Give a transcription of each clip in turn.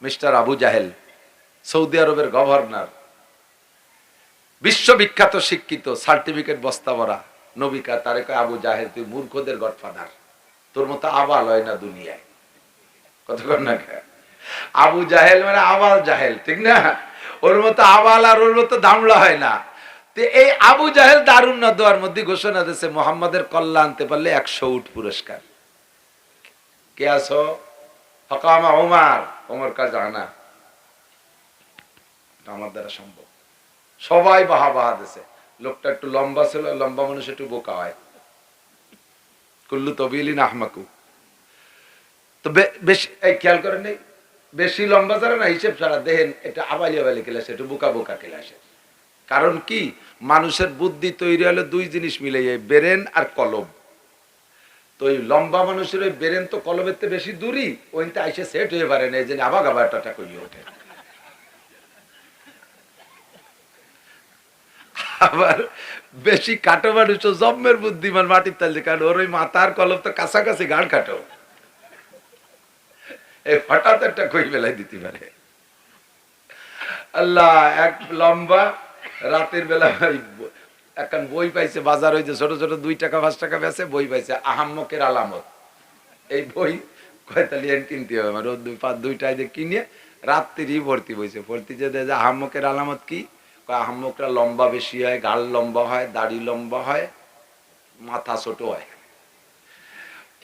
Mister Abu জাহেল, Saudi আরবের governor, বিশ্ববিখ্যাত শিক্ষিত, সার্টিফিকেট বস্তা ভরা। নবিকা তারে কয়, আবু জাহেল তুই মূর্খদের গডফাদার, তোর মতো আবাল হয় না দুনিয়ায়। কতক্ষণ না, আবু জাহেল মানে আবাল জাহেল, ঠিক না? ওর মতো আবাল আর ওর মতো দামলা হয় না। তো এই আবু জাহেল দারুন না দোয়ার মধ্যে ঘোষণা দিয়েছে, মোহাম্মদের কল্লা আনতে পারলে 100 উট পুরস্কার। কে আছো? হকামা ওমর, ওমর কাজ আনা, আমার দ্বারা সম্ভব। সবাই বাহা বাহা দিছে। লোকটা একটু লম্বা ছিল, লম্বা মানুষ একটু বোকা হয়। কুল্লু তবিলিন আহমাকু। তো বেশি খেয়াল করেন নেই, বেশি লম্বা যারা না হিসেব ছাড়া দেখেন এটা আবালি আবালি ক্লাসে, একটু বোকা বোকা ক্লাসে। কারণ কি, মানুষের বুদ্ধি তৈরি হলে দুই জিনিস মিলে যায়, ব্রেন আর কলম। তো ওই লম্বা মানুষের ওই ব্রেন তো কলমের থেকে বেশি দূরই, ওইটা আইসে সেট হয়ে পারে না, এই জন্য আবার আবার টাটা করিয়ে ওঠে। আবার বেশি কাটো মানুষ জন্মের বুদ্ধিমান মাটির তাল, কারণ ওর ওই মাথার কলম তো কাছাকাছি, গাড় কাটো, এই হঠাৎ একটা কই বেলায় দিতে পারে। আল্লাহ, এক লম্বা রাতের বেলা এখন বই পাইছে, বাজার হয়েছে ছোট ছোট 2 টাকা 5 টাকা বেচে বই পাইছে, আহাম্মকের আলামত। এই বই কয়তালিয়ান কিনতে হবে, আমার 2টায় দিয়ে কিনে রাত্রি ভর্তি বইছে, ভর্তি যে আহাম্মকের আলামত কি? আহাম্মকরা লম্বা বেশি হয়, গাল লম্বা হয়, দাড়ি লম্বা হয়, মাথা ছোট হয়।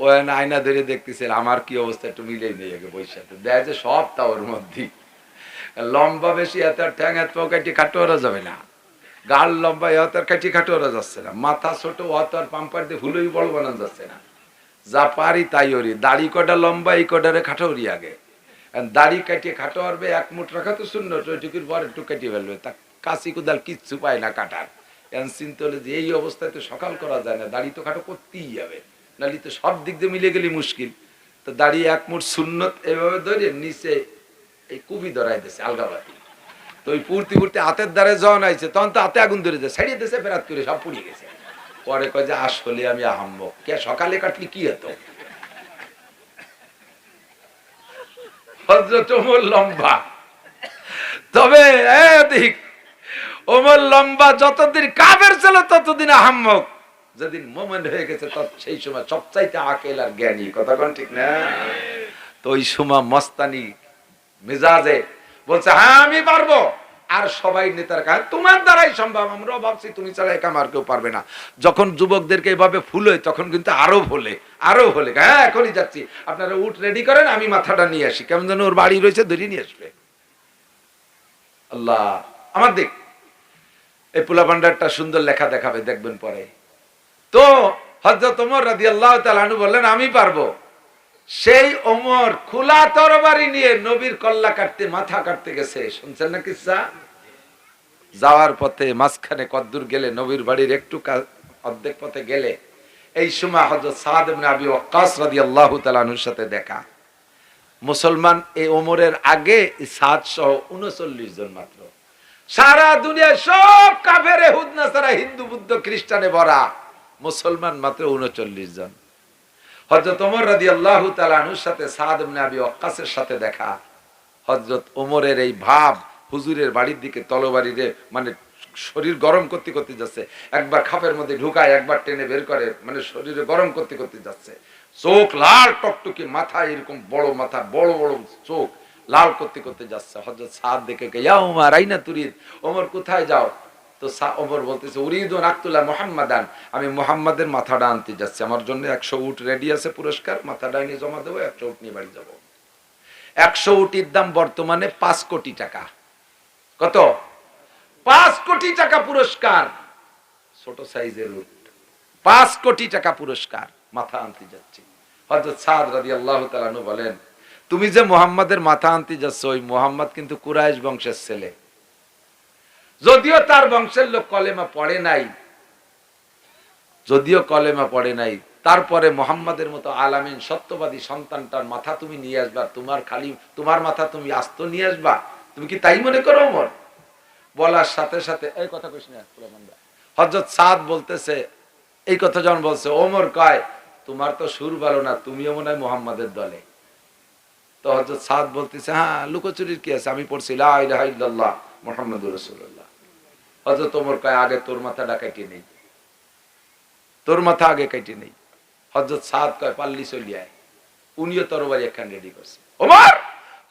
ও আয়না ধরে দেখতেছে আমার কি অবস্থা, একটু মিলেই নেই আগে বৈশাখে দেয় যে সব তা ওর মধ্যে। লম্বা বেশি এত ঠ্যাং এত কাটি খাটো ওরা যাবে না, গাল লম্বা এত কাটি খাটো ওরা যাচ্ছে না, মাথা ছোট অত আর পাম্পার দিয়ে ভুলোই বড় বানানো যাচ্ছে না। যা পারি তাই ওরি, দাড়ি কটা লম্বা এই কটারে খাটো ওরি আগে, দাড়ি কাটিয়ে খাটো আরবে 1 মুঠ রাখা তো শূন্য, ওইটুকুর পর একটু কাটিয়ে ফেলবে, তা কাশি কোদাল কিচ্ছু পায় না কাটার। চিন্তা হলে যে এই অবস্থায় তো সকাল করা যায় না, দাড়ি তো খাটো করতেই যাবে, নালি তো সব দিক দিয়ে মিলে গেলে মুশকিল। তো দাড়ি 1 মুঠ সুন্নত এভাবে ধরে নিচে এই কুবি ধরাই দিয়েছে আলগাবাতি। তো ওই পূর্তি হাতের দ্বারে জন আইছে, তখন তো হাতে আগুন ধরে যায়, ছাড়িয়ে দিয়েছে, ফেরাত করে সব পুড়িয়ে গেছে। পরে কয় যে আসলে আমি আহাম্মক, কে সকালে কাটলি কি হতো? হযরত ওমর লম্বা, তবে এদিক ওমর লম্বা যতদিন কাফের ছিল ততদিন আহাম্মক, যেদিন মোমেন হয়ে গেছে সেই সময় সবচাইতে আকেল আর জ্ঞানী। কথা কোন ঠিক না? তো ওই সময় মস্তানি মেজাজে বলছে হ্যাঁ আমি পারবো, আর সবাই নেতার কাছে তোমার দ্বারাই সম্ভব, আমরাও ভাবছি তুমি ছাড়া একা আর কেউ পারবে না। যখন যুবকদেরকে এভাবে ফুলে তখন কিন্তু আরো ভোলে, আরো ভোলে, হ্যাঁ এখনই যাচ্ছি, আপনারা উঠ রেডি করেন, আমি মাথাটা নিয়ে আসি, কেমন যেন ওর বাড়ি রয়েছে ধরিয়ে নিয়ে আসবে। আল্লাহ আমার দিক, এই পোলা ভান্ডারটা সুন্দর লেখা দেখাবে, দেখবেন পরে। তো হযরত ওমর রাদিয়াল্লাহু তাআলা আনহু বললেন আমি পারবো। সেই ওমর খোলা তরবারি নিয়ে নবীর কল্লা কাটতে, মাথা কাটতে গেছে, শুনছেন না কিসসা? যাওয়ার পথে মাঝখানে কদ্দুর গেলে, নবীর বাড়ির একটু অর্ধেক পথে গেলে এই সময় হযরত সাদ ইবনে আবি ওয়াক্কাস রাদিয়াল্লাহু তাআলা আনহুর সাথে দেখা। মুসলমান এই ওমরের আগে সাদ সহ 39 জন মাত্র, সারা দুনিয়ায় সব কাফের ইহুদ নাসারা হিন্দু বুদ্ধ খ্রিস্টানে ভরা, মুসলমান মাত্র 39 জন। হযরত ওমর রাদিয়াল্লাহু তাআলা আনহুর সাথে সাদ ইবনে আবি ওয়াক্কাসের সাথে দেখা। হযরত ওমরের এই ভাব, হুজুরের বাড়ির দিকে তলবাড়িরে মানে শরীর গরম করতে করতে যাচ্ছে, একবার খাপের মধ্যে ঢুকায়, একবার টেনে বের করে, মানে শরীরে গরম করতে করতে যাচ্ছে, চোখ লাল টকটকে, মাথা এরকম বড় মাথা, বড় বড় চোখ, লাল করতে করতে যাচ্ছে। হযরত সাদ দেখে ইয়া উমর আইনা তুরিদ, ওমর কোথায় যাও? তো ওমর বলতেছে উরিদু নাকতুলা মুহাম্মাদান, আমি মুহাম্মাদের মাথাটা আনতে যাচ্ছি, আমার জন্য 100 উট রেডি আছে পুরস্কার, মাথাটা এনে জমা দেবো, 100 উট নিয়ে বাড়ি যাবো। 100 উটের দাম বর্তমানে 5 কোটি টাকা। কত? 5 কোটি টাকা পুরস্কার, ছোট সাইজের উট, 5 কোটি টাকা পুরস্কার, মাথা আনতে যাচ্ছি। হযরত সাদ রাদিয়াল্লাহু তাআলা আনহু বলেন তুমি যে মুহাম্মাদের মাথা আনতে যাচ্ছ, ওই মুহাম্মদ কিন্তু কুরাইশ বংশের ছেলে, যদিও তার বংশের লোক কলেমা পড়ে নাই, যদিও কলেমা পড়ে নাই, তারপরে মুহাম্মাদের মতো আলামিন সত্যবাদী সন্তানটার মাথা তুমি নিয়ে আসবা, তোমার মাথা তুমি আস্ত নিয়ে আসবা, তুমি কি তাই মনে করো? ওমর বলার সাথে সাথে এই কথা কইস না, হযরত সাদ বলতেছে, এই কথা যখন বলছে, ওমর কয় তোমার তো সুর ভালো না, তুমিও মনে হয় মুহাম্মাদের দলে। তো হযরত সাদ বলতেছে, হ্যাঁ লুকোচুরির কি আছে, আমি পড়ছি লা ইলাহা ইল্লাল্লাহ মুহাম্মাদুর রাসূলুল্লাহ। হযরত ওমর কয়, আগে তোর মাথাটা কেটে নেই, তোর মাথা আগে কেটে নেই। হযরত সাদ কয়, পাল্লি চলি আয়। উনিও তরবারি একখান রেডি করছে। ওমর,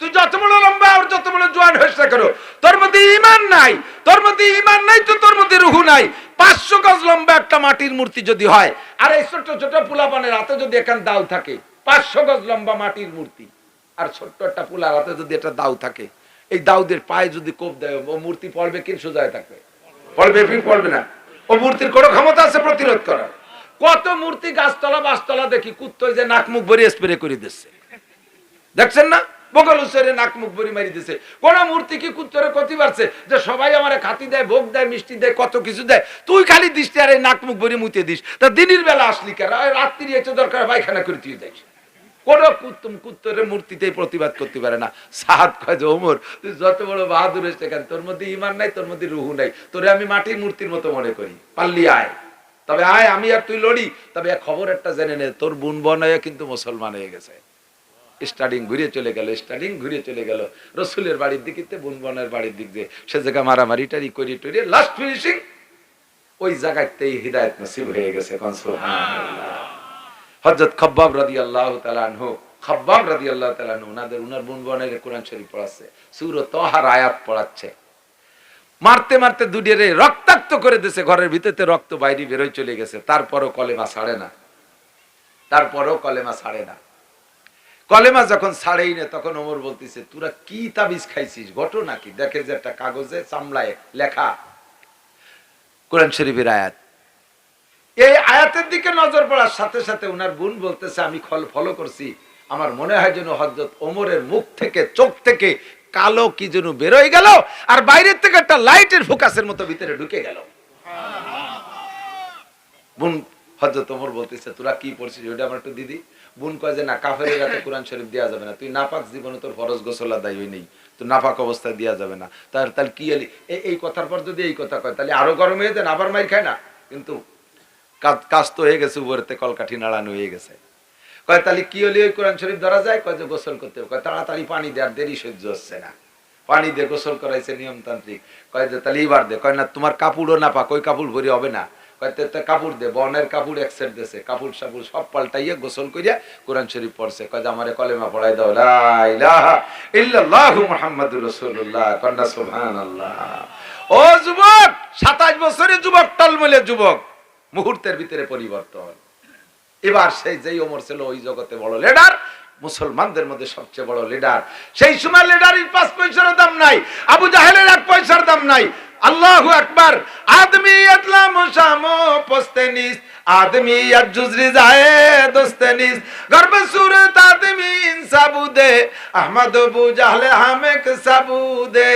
তুই যত বড় লম্বা আর যত বড় জোয়ান হইস না কেন, তোর মধ্যে ঈমান নাই, তোর মধ্যে ঈমান নাই তো তোর মধ্যে রূহ নাই। 500 গজ লম্বা একটা মাটির মূর্তি যদি হয়, আর এই ছোট ছোট পোলাপানের হাতে যদি এখান দাও থাকে, 500 গজ লম্বা মাটির মূর্তি, আর ছোট্ট একটা পোলার হাতে যদি একটা দাও থাকে, এই দাউদের পায়ে যদি কোপ দেয়, ও মূর্তি পড়বে কি সোজায় থাকবে? পড়বে কি পড়বে না? ও মূর্তির কোনো ক্ষমতা আছে প্রতিরোধ করার? কত মূর্তি গাছতলা বাসতলা দেখি কুত্তই যে নাক মুখ ভরে স্প্রে করে দিচ্ছে, দেখছেন না? বগল উসরে নাক মুখ ভরে মারি দিচ্ছে। কোন মূর্তি কি কুত্তরে ক্ষতি পারছে যে সবাই আমারে খাতি দেয়, ভোগ দেয়, মিষ্টি দেয়, কত কিছু দেয়, তুই খালি দিস আর এই নাক মুখ ভরে মুতে দিস? তা দিনের বেলা আসলি কেন? রাত্রি এসে দরকার পায়খানা করে তুই যাইস। কোন কুত্তরের মূর্তিতে প্রতিবাদ করতে পারে না। সাদ কয় যে, ওমর তুই যত বড় বাহাদুর হয়েছে কেন, তোর মধ্যে ঈমান নাই, তোর মধ্যে রূহ নাই, তোরে আমি মাটির মূর্তির মতো মনে করি। পারলি আয়, তবে আয়, আমি আর তুই লড়ি। তবে খবর একটা জেনে নে, তোর বোন বনায় কিন্তু মুসলমান হয়ে গেছে। স্টার্টিং ঘুরে চলে গেল, স্টার্টিং ঘুরে চলে গেল রসুলের বাড়ির দিকে, বোন বনের বাড়ির দিক দিয়ে। সে জায়গা মারামারি টারি করি টরি, লাস্ট ফিনিশিং ওই জায়গাতেই হিদায়াত নসিব হয়ে গেছে। হযরত খাব্বাব রাদিয়াল্লাহু তাআলা আনহু, খাব্বাব রাদিয়াল্লাহু তাআলা আনহু ওনার বোন বনের কোরআন শরীফ পড়াচ্ছে, সূরা তাহার আয়াত পড়াচ্ছে। মারতে মারতে দুডিরে রক্তাক্ত করে দিয়েছে, ঘরের ভিতরে রক্ত বাইরে বেরোয় চলে গেছে। তারপরও কলেমা ছাড়ে না, তারপরও কলেমা ছাড়ে না। কলেমা যখন ছাড়েই না, তখন ওমর বলতেছে, তোরা কি তাবিজ খাইছিস, ঘটনা কি? দেখে যে একটা কাগজে চামড়ায় লেখা কোরআন শরীফের আয়াত। এই আয়াতের দিকে নজর পড়ার সাথে সাথে উনার বোন বলতেছে, আমি ফলো করছি, আমার মনে হয় যেন হযরত ওমরের মুখ থেকে, চোখ থেকে কালো কি যেন বেরোয় গেল, আর বাইরের থেকে একটা লাইটের ফোকাসের মতো ভিতরে ঢুকে গেল। বোন হযরত ওমর বলতেছে, তোরা কি পড়ছিস ওটা আমার একটু দিদি। বোন কয় যে, না, কাফেরের হাতে কোরআন শরীফ দেওয়া যাবে না, তুই নাপাক জীবনে তোর ফরজ গোসল আদায় হয় নেই, তো নাপাক অবস্থায় দেওয়া যাবে না। তাহলে কি এই কথার পর যদি এই কথা কয়, তাহলে আরো গরম হয়ে যায়, আবার মাইর খায় না? কিন্তু কাজ তো হয়ে গেছে, উপরেতে কলকাঠি নাড়ানো হয়ে গেছে। কয় তাহলে কি হলে ওই কোরআন শরীফ ধরা যায়? কয় যে গোসল করতে হবে। কয় তাড়াতাড়ি পানি দেওয়ার, দেরি সহ্য হচ্ছে না, পানি দিয়ে গোসল করাইছে নিয়মতান্ত্রিক। কয় যে তাহলে এইবার দে। কয় না, তোমার কাপড়ও না পাক, ওই কাপড় ভরি হবে না। কয় কাপড় দে, বনের কাপড় এক সেট দিয়েছে, কাপড় সাপুড় সব পাল্টাইয়া গোসল করিয়া কোরআন শরীফ পড়ছে। কয় যে আমারে কলেমা পড়াই দাও, লা ইলাহা ইল্লাল্লাহু মুহাম্মাদুর রাসূলুল্লাহ। কন্না সুবহানাল্লাহ। ও যুবক, 27 বছরের যুবক, টলমলে যুবক, মুহূর্তের ভিতরে পরিবর্তন। এবার সেই যেই ওমর ছিল ওই জগতে বড় লিডার, মুসলমানদের মধ্যে সবচেয়ে বড় লিডার। সেই সময় লিডারের 5 পয়সার দাম নাই, আবু জাহেলের 1 পয়সার দাম নাই। আল্লাহু আকবার। আদমিয়ত লা মুশামো পোস্তেনিস, আদমিয়ত জুজরি যায় দোস্তেনিস, গর্বে সুরত আদমি ইনসাবুদে, আহমদ আবু জাহলে হামেক সাবুদে।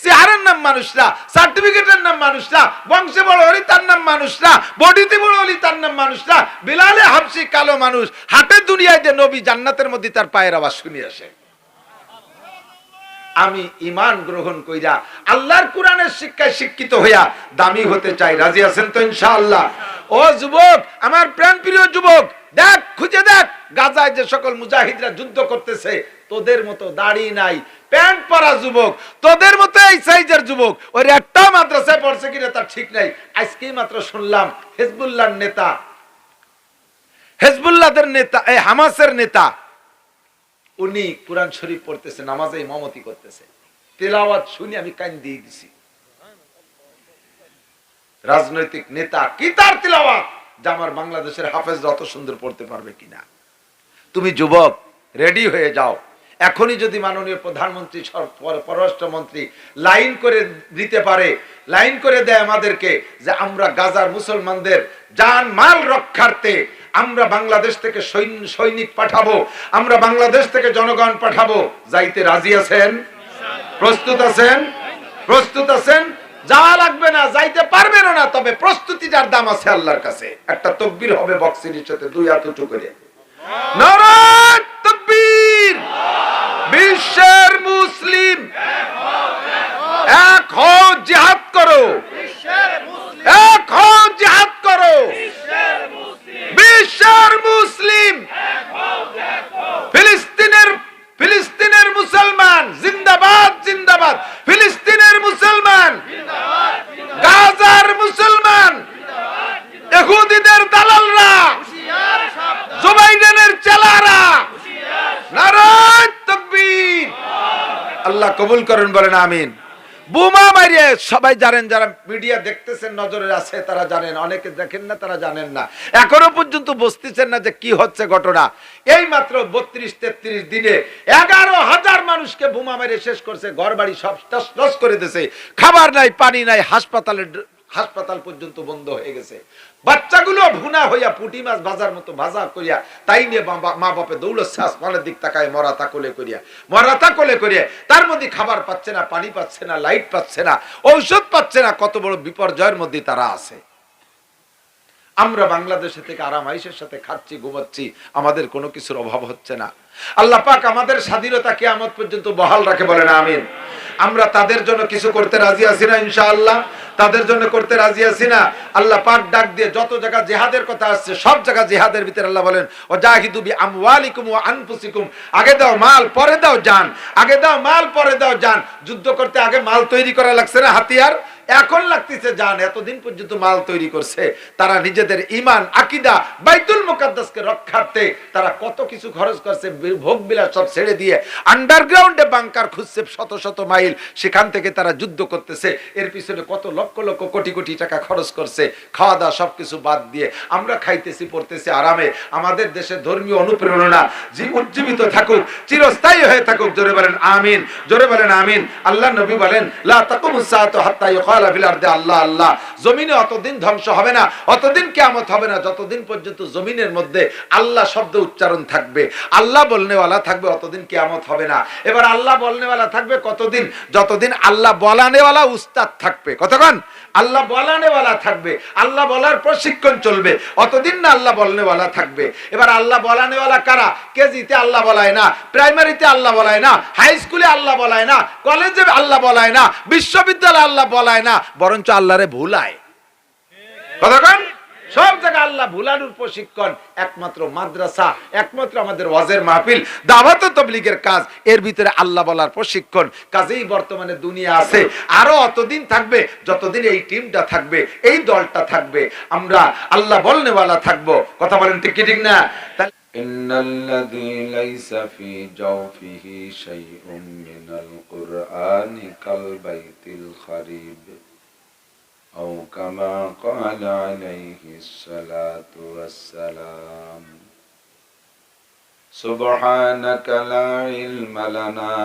চেহারার নাম মানুষরা, সার্টিফিকেটের নাম মানুষরা, বংশে বড় হলি তার নাম মানুষরা, বডিতে বড় হলি তার নাম মানুষরা। বিলালে হাবশি কালো মানুষ, হাটে দুনিয়ায় যে নবী, জান্নাতের মধ্যে তার পায়ের আওয়াজ শুনি আসে। আমি ঈমান গ্রহণ কইরা আল্লাহর কোরআনের শিক্ষায় শিক্ষিত হইয়া দামি হতে চাই। রাজি আছেন তো ইনশাআল্লাহ? ও যুবক, আমার প্রাণ প্রিয় যুবক, দেখ, খুঁজে দেখ, গাজায় যে সকল মুজাহিদরা যুদ্ধ করতেছে, তোদের মতো দাড়ি নাই, প্যান্ট পরা যুবক, তোদের মতো এই সাইজের যুবক, ওই একটা মাদ্রাসায় পড়ছে কিনা তার ঠিক নাই। আজকেই মাত্র শুনলাম হিজবুল্লাহর নেতা, হিজবুল্লাহদের নেতা, এই হামাসের নেতা, উনি কোরআন শরীফ পড়তেছে, নামাজে ইমামতি করতেছে, তেলাওয়াত শুনে আমি কান দিয়ে দিছি। রাজনৈতিক নেতা কি তার তেলাওয়াত, যে আমার বাংলাদেশের হাফেজ যত সুন্দর পড়তে পারবে কিনা। তুমি যুবক রেডি হয়ে যাও। এখনই যদি মাননীয় প্রধানমন্ত্রী, পররাষ্ট্রমন্ত্রী লাইন করে দিতে পারে, লাইন করে দেয় আমাদেরকে, যে আমরা গাজার মুসলমানদের জান মাল রক্ষার্থে আমরা বাংলাদেশ থেকে সৈনিক পাঠাবো, আমরা বাংলাদেশ থেকে জনগণ পাঠাবো, যাইতে রাজি আছেন? প্রস্তুত আছেন? প্রস্তুত আছেন? যাওয়া লাগবে না, যাইতে পারবেন না, তবে প্রস্তুতিটার দাম আছে আল্লাহর কাছে। একটা তাকবীর হবে বক্সির সাথে, 2 হাত উঁচু করে, নারায়ে তাকবীর। বিশ্বের মুসলিম এক হও, জিহাদ করো, এক হও, জিহাদ করো। বিশ্বের মুসলিম আল্লাহ কবুল করেন, বলেন আমিন। বোমা মারিয়ে সবাই জানেন, যারা মিডিয়া দেখতেছেন নজরে আছে তারা জানেন, অনেকে দেখেন না তারা জানেন না, এখনো পর্যন্ত বুঝতেছেন না যে কি হচ্ছে ঘটনা। এই মাত্র 32-33 দিনে 11,000 মানুষকে বোমা মেরে শেষ করছে, ঘর বাড়ি সব তছনছ করে দিয়েছে, খাবার নাই, পানি নাই, হাসপাতাল পর্যন্ত বন্ধ হয়ে গেছে। বাচ্চাগুলো ভুনা হইয়া পুঁটি মাছ ভাজার মতো ভাজা করিয়া তাই নিয়ে মা বাপে দৌড়চ্ছে আসমানের দিক তাকায়, মরাতা কোলে করিয়া তার মধ্যে খাবার পাচ্ছে না, পানি পাচ্ছে না, লাইট পাচ্ছে না, ঔষধ পাচ্ছে না, কত বড় বিপর্যয়ের মধ্যে তারা আছে। আমরা বাংলাদেশে থেকে আরাম আয়েশের সাথে খাচ্ছি, ঘুমাচ্ছি, আমাদের কোনো কিছুর অভাব হচ্ছে না। আল্লাহ পাক আমাদের স্বাধীনতা কিয়ামত পর্যন্ত বহাল রাখে, বলেন আমিন। আমরা তাদের জন্য কিছু করতে রাজি আছি না? ইনশাআল্লাহ তাদের জন্য করতে রাজি আছি না? আল্লাহ পাক ডাক দিয়ে যত জায়গা জিহাদের কথা আসছে সব জায়গা জিহাদের ভিতরে আল্লাহ বলেন ওয়াজাহিদু বিআমওয়ালিকুম ওয়া আনফুসিকুম, আগে দাও মাল পরে দাও জান, আগে দাও মাল পরে দাও জান। যুদ্ধ করতে আগে মাল তৈরি করা লাগছে না, হাতিয়ার, এখন লাগতেছে জান। এতদিন পর্যন্ত মাল তৈরি করছে তারা, নিজেদের ঈমান আকীদা বাইতুল মুকাদ্দাসকে রক্ষার্থে তারা কত কিছু খরচ করছে, ভোগ বিলাস সব ছেড়ে দিয়ে আন্ডারগ্রাউন্ডে বাংকার খুঁজছে শত শত মাইল, সেখান থেকে তারা যুদ্ধ করতেছে। এর পিছনে কত লক্ষ লক্ষ কোটি কোটি টাকা খরচ করছে, খাওয়া দাওয়া সবকিছু বাদ দিয়ে আমরা খাইতেছি পড়তেছি আরামে। আমাদের দেশে ধর্মীয় অনুপ্রেরণা উজ্জীবিত থাকুক, চিরস্থায়ী হয়ে থাকুক, জোরে বলেন আমিন, জোরে বলেন আমিন। আল্লাহ নবী বলেন লা তাকুমুস সাআতু হাত্তা ইউকালা ফিল আরদি আল্লাহ আল্লাহ, জমিনে অতদিন ধ্বংস হবে না, অতদিন কিয়ামত হবে না যতদিন পর্যন্ত জমিনের মধ্যে আল্লাহ শব্দ উচ্চারণ থাকবে, আল্লাহ বলনেওয়ালা থাকবে, অতদিন কিয়ামত হবে না। এবার আল্লাহ বলনেওয়ালা থাকবে কতদিন? যতদিন আল্লাহ বলানেওয়ালা উস্তাদ থাকবে। কতক্ষণ? আল্লাহ বলানেওয়ালা থাকবে, আল্লাহ বলার প্রশিক্ষণ চলবে, অতদিন না আল্লাহ বলনেওয়ালা থাকবে। এবার আল্লাহ বলানেওয়ালা কারা? কেজিতে আল্লাহ বলায় না, প্রাইমারিতে আল্লাহ বলায় না, হাই স্কুলে আল্লাহ বলায় না, কলেজে আল্লাহ বলায় না, বিশ্ববিদ্যালয়ে আল্লাহ বলায় না, বরঞ্চ আল্লাহরে ভুলায়। কতক্ষণ? সব জায়গায় আল্লাহ ভুলানোর প্রশিক্ষণ। একমাত্র মাদ্রাসা, একমাত্র আমাদের ওয়াজের মাহফিল, দাওয়াত ও তাবলীগের কাজ, এর ভিতরে আল্লাহ বলার প্রশিক্ষণ। কাজেই বর্তমানে দুনিয়া আছে, আরো অতদিন থাকবে যতদিন এই টিমটা থাকবে, এই দলটা থাকবে, আমরা আল্লাহ বলনেওয়ালা থাকবো। কথা বলেন ঠিক কি ঠিক না? ইন্নাল্লাযী লাইসা ফী জাওফিহি শাইউম মিনাল কুরআনি কাল বাইতিল খারিব أو كما قال عليه الصلاة والسلام سبحانك لا علم لنا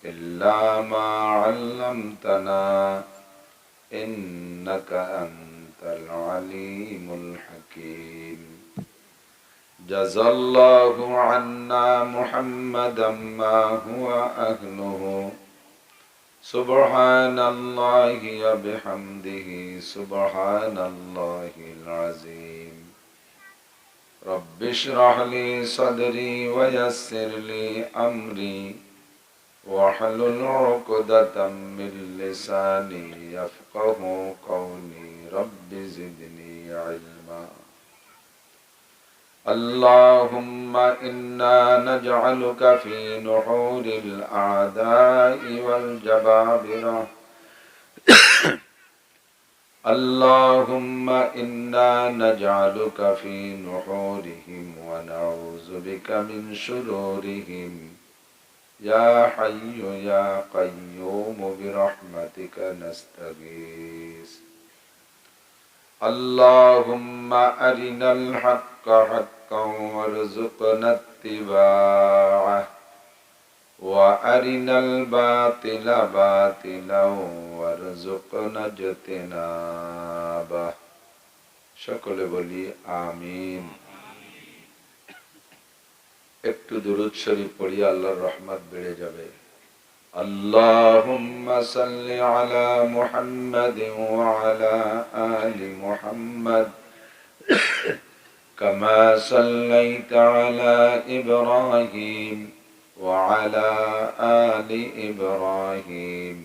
إلا ما علمتنا إنك أنت العليم الحكيم جزى الله عنا محمدا ما هو أهله سبحان الله وبحمده سبحان الله العظيم رب اشرح لي صدري ويسر لي أمري واحلل عقدة من لساني يفقه قولي رب زدني علما اللهم إنا نجعلك في نحور الأعداء والجبابرة اللهم إنا نجعلك في نحورهم ونعوذ بك من شرورهم يا حي يا قيوم برحمتك نستغيث اللهم أرنا الحق حقا وارزقنا اتباعه وأرنا الباطل باطلا وارزقنا اجتنابه সকলে বলি আমিন। একটু দুরূদ শরীফ পড়ি, আল্লাহর রহমত বেড়ে যাবে। اللهم صل على محمد وعلى آل محمد كما صليت على إبراهيم وعلى آل إبراهيم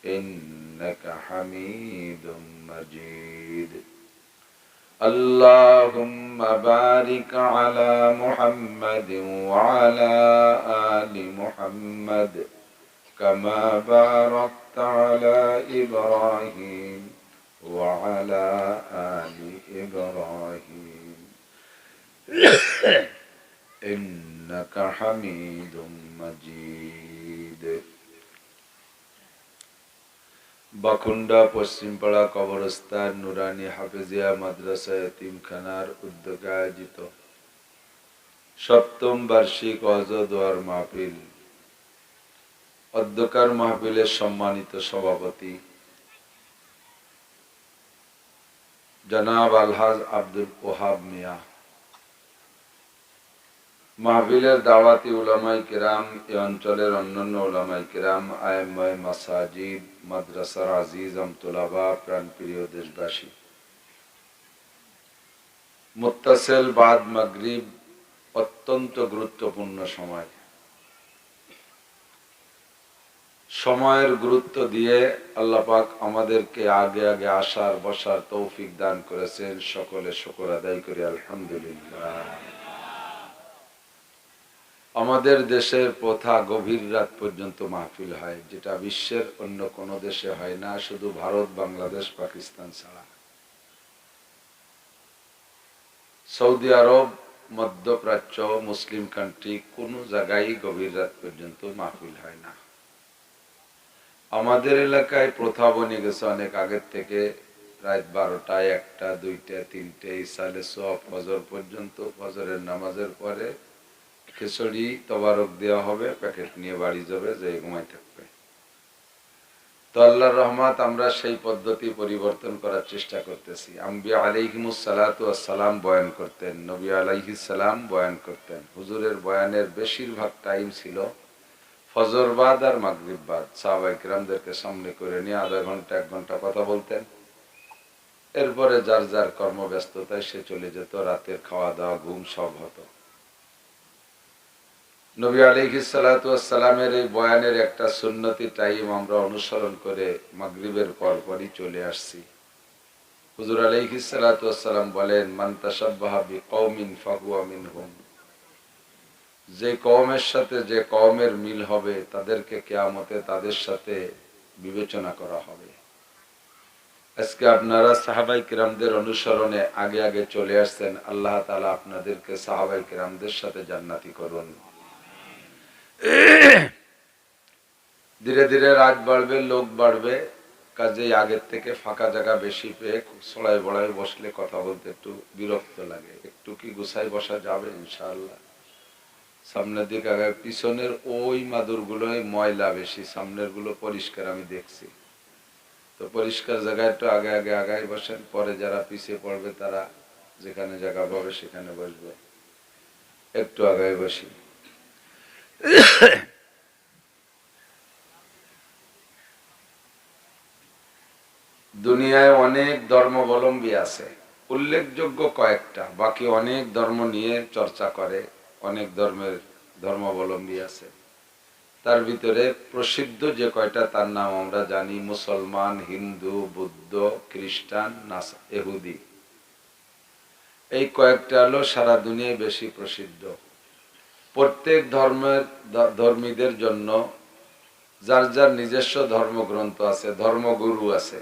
إنك حميد مجيد اللهم بارك على محمد وعلى آل محمد كما باركت على إبراهيم وعلى آل إبراهيم إنك حميد مجيد শহীদ। বাকুন্ডা পশ্চিমপাড়া কবরস্থান নুরানি হাফেজিয়া মাদ্রাসা এতিমখানার উদ্যোগে আয়োজিত সপ্তম বার্ষিক ওয়াজ ও দোয়ার মাহফিল। অধ্যকার মাহফিলের সম্মানিত সভাপতি জনাব আলহাজ আব্দুল ওহাব মিয়া, মাহফিলের দাওয়াতি উলামায়ে কেরাম, এই অঞ্চলের অন্যান্য উলামায়ে কেরাম, আইম্মায়ে মাসাজিদ, মাদ্রাসার আজিজ আমতুলাবা, প্রাণপ্রিয় দেশবাসী, মুত্তাসিল বাদ মাগরিব অত্যন্ত গুরুত্বপূর্ণ সময়। সময়ের গুরুত্ব দিয়ে আল্লাহ পাক আমাদেরকে আগে আগে আসার বসার তৌফিক দান করেছেন। সকলে শুকর আদায় করি আলহামদুলিল্লাহ। আমাদের দেশের প্রথা গভীর রাত পর্যন্ত মাহফিল হয়, যেটা বিশ্বের অন্য কোনো দেশে হয় না, শুধু ভারত, বাংলাদেশ, পাকিস্তান ছাড়া। সৌদি আরব, মধ্যপ্রাচ্য, মুসলিম কান্ট্রি কোনো জায়গায় গভীর রাত পর্যন্ত মাহফিল হয় না। আমাদের এলাকায় প্রথা বনে গেছে অনেক আগের থেকে, রাত 12টায়, 1টা, 2টা, 3টে, ইসালে সোয়া ফজর পর্যন্ত। ফজরের নামাজের পরে খিচুড়ি তবারক দেওয়া হবে, প্যাকেট নিয়ে বাড়ি যাবে, যে ঘুমাই থাকবে। তো আল্লাহর রহমত, আমরা সেই পদ্ধতি পরিবর্তন করার চেষ্টা করতেছি। আম্বিয়া আলাইহিমুস সালাতু ওয়াস সালাম বয়ান করতেন, নবী আলাইহিস সালাম বয়ান করতেন। হুজুরের বয়ানের বেশিরভাগ টাইম ছিল ফজর বাদ আর মাগরিব বাদ। সাহাবায়ে কিরামদেরকে সামনে করে নিয়ে আধা ঘন্টা 1 ঘন্টা কথা বলতেন। এরপরে যার যার কর্মব্যস্ততায় সে চলে যেত, রাতের খাওয়া দাওয়া ঘুম সব হতো। নবী আলাইহিস সালাতু ওয়াস সালামের এই বয়ানের একটা সুন্নতি টাইম আমরা অনুসরণ করে মাগরিবের পরপরই চলে আসছি। হুজুর আলাইহিস সালাতু ওয়াস সালাম বলেন, মান তাশাব্বাহা বিকওমিন ফাহুয়া মিনহুম। যে কওমের সাথে যে কওমের মিল হবে, তাদেরকে কিয়ামতে তাদের সাথে বিবেচনা করা হবে। আজকে আপনারা সাহাবায়ে কিরামদের অনুসরণে আগে আগে চলে আসছেন। আল্লাহ তাআলা আপনাদেরকে সাহাবায়ে কিরামদের সাথে জান্নাতি করুন। ধীরে ধীরে রাত বাড়বে, লোক বাড়বে, কাজেই আগের থেকে ফাঁকা জায়গা বেশি পেয়ে ছড়াই বড়াই বসলে কথা বলতে একটু বিরক্ত লাগে। একটু কি গুছাই বসা যাবে ইনশাআল্লাহ? সামনের দিকে আগে, পিছনের ওই মাদুরগুলোই ময়লা বেশি, সামনের গুলো পরিষ্কার আমি দেখছি। তো পরিষ্কার জায়গায় একটু আগে আগে আগাই বসেন, পরে যারা পিছিয়ে পড়বে তারা যেখানে জায়গা পাবে সেখানে বসবে। একটু আগায় বসি। দুনিয়ায় অনেক ধর্মাবলম্বী আছে, উল্লেখযোগ্য কয়েকটা, বাকি অনেক ধর্ম নিয়ে চর্চা করে, অনেক ধর্মের ধর্মাবলম্বী আছে। তার ভিতরে প্রসিদ্ধ যে কয়টা তার নাম আমরা জানি: মুসলমান, হিন্দু, বৌদ্ধ, খ্রিস্টান, ইহুদি। এই কয়েকটা হলো সারা দুনিয়ায় বেশি প্রসিদ্ধ। প্রত্যেক ধর্মের ধর্মীদের জন্য যার যার নিজস্ব ধর্মগ্রন্থ আছে, ধর্মগুরু আছে।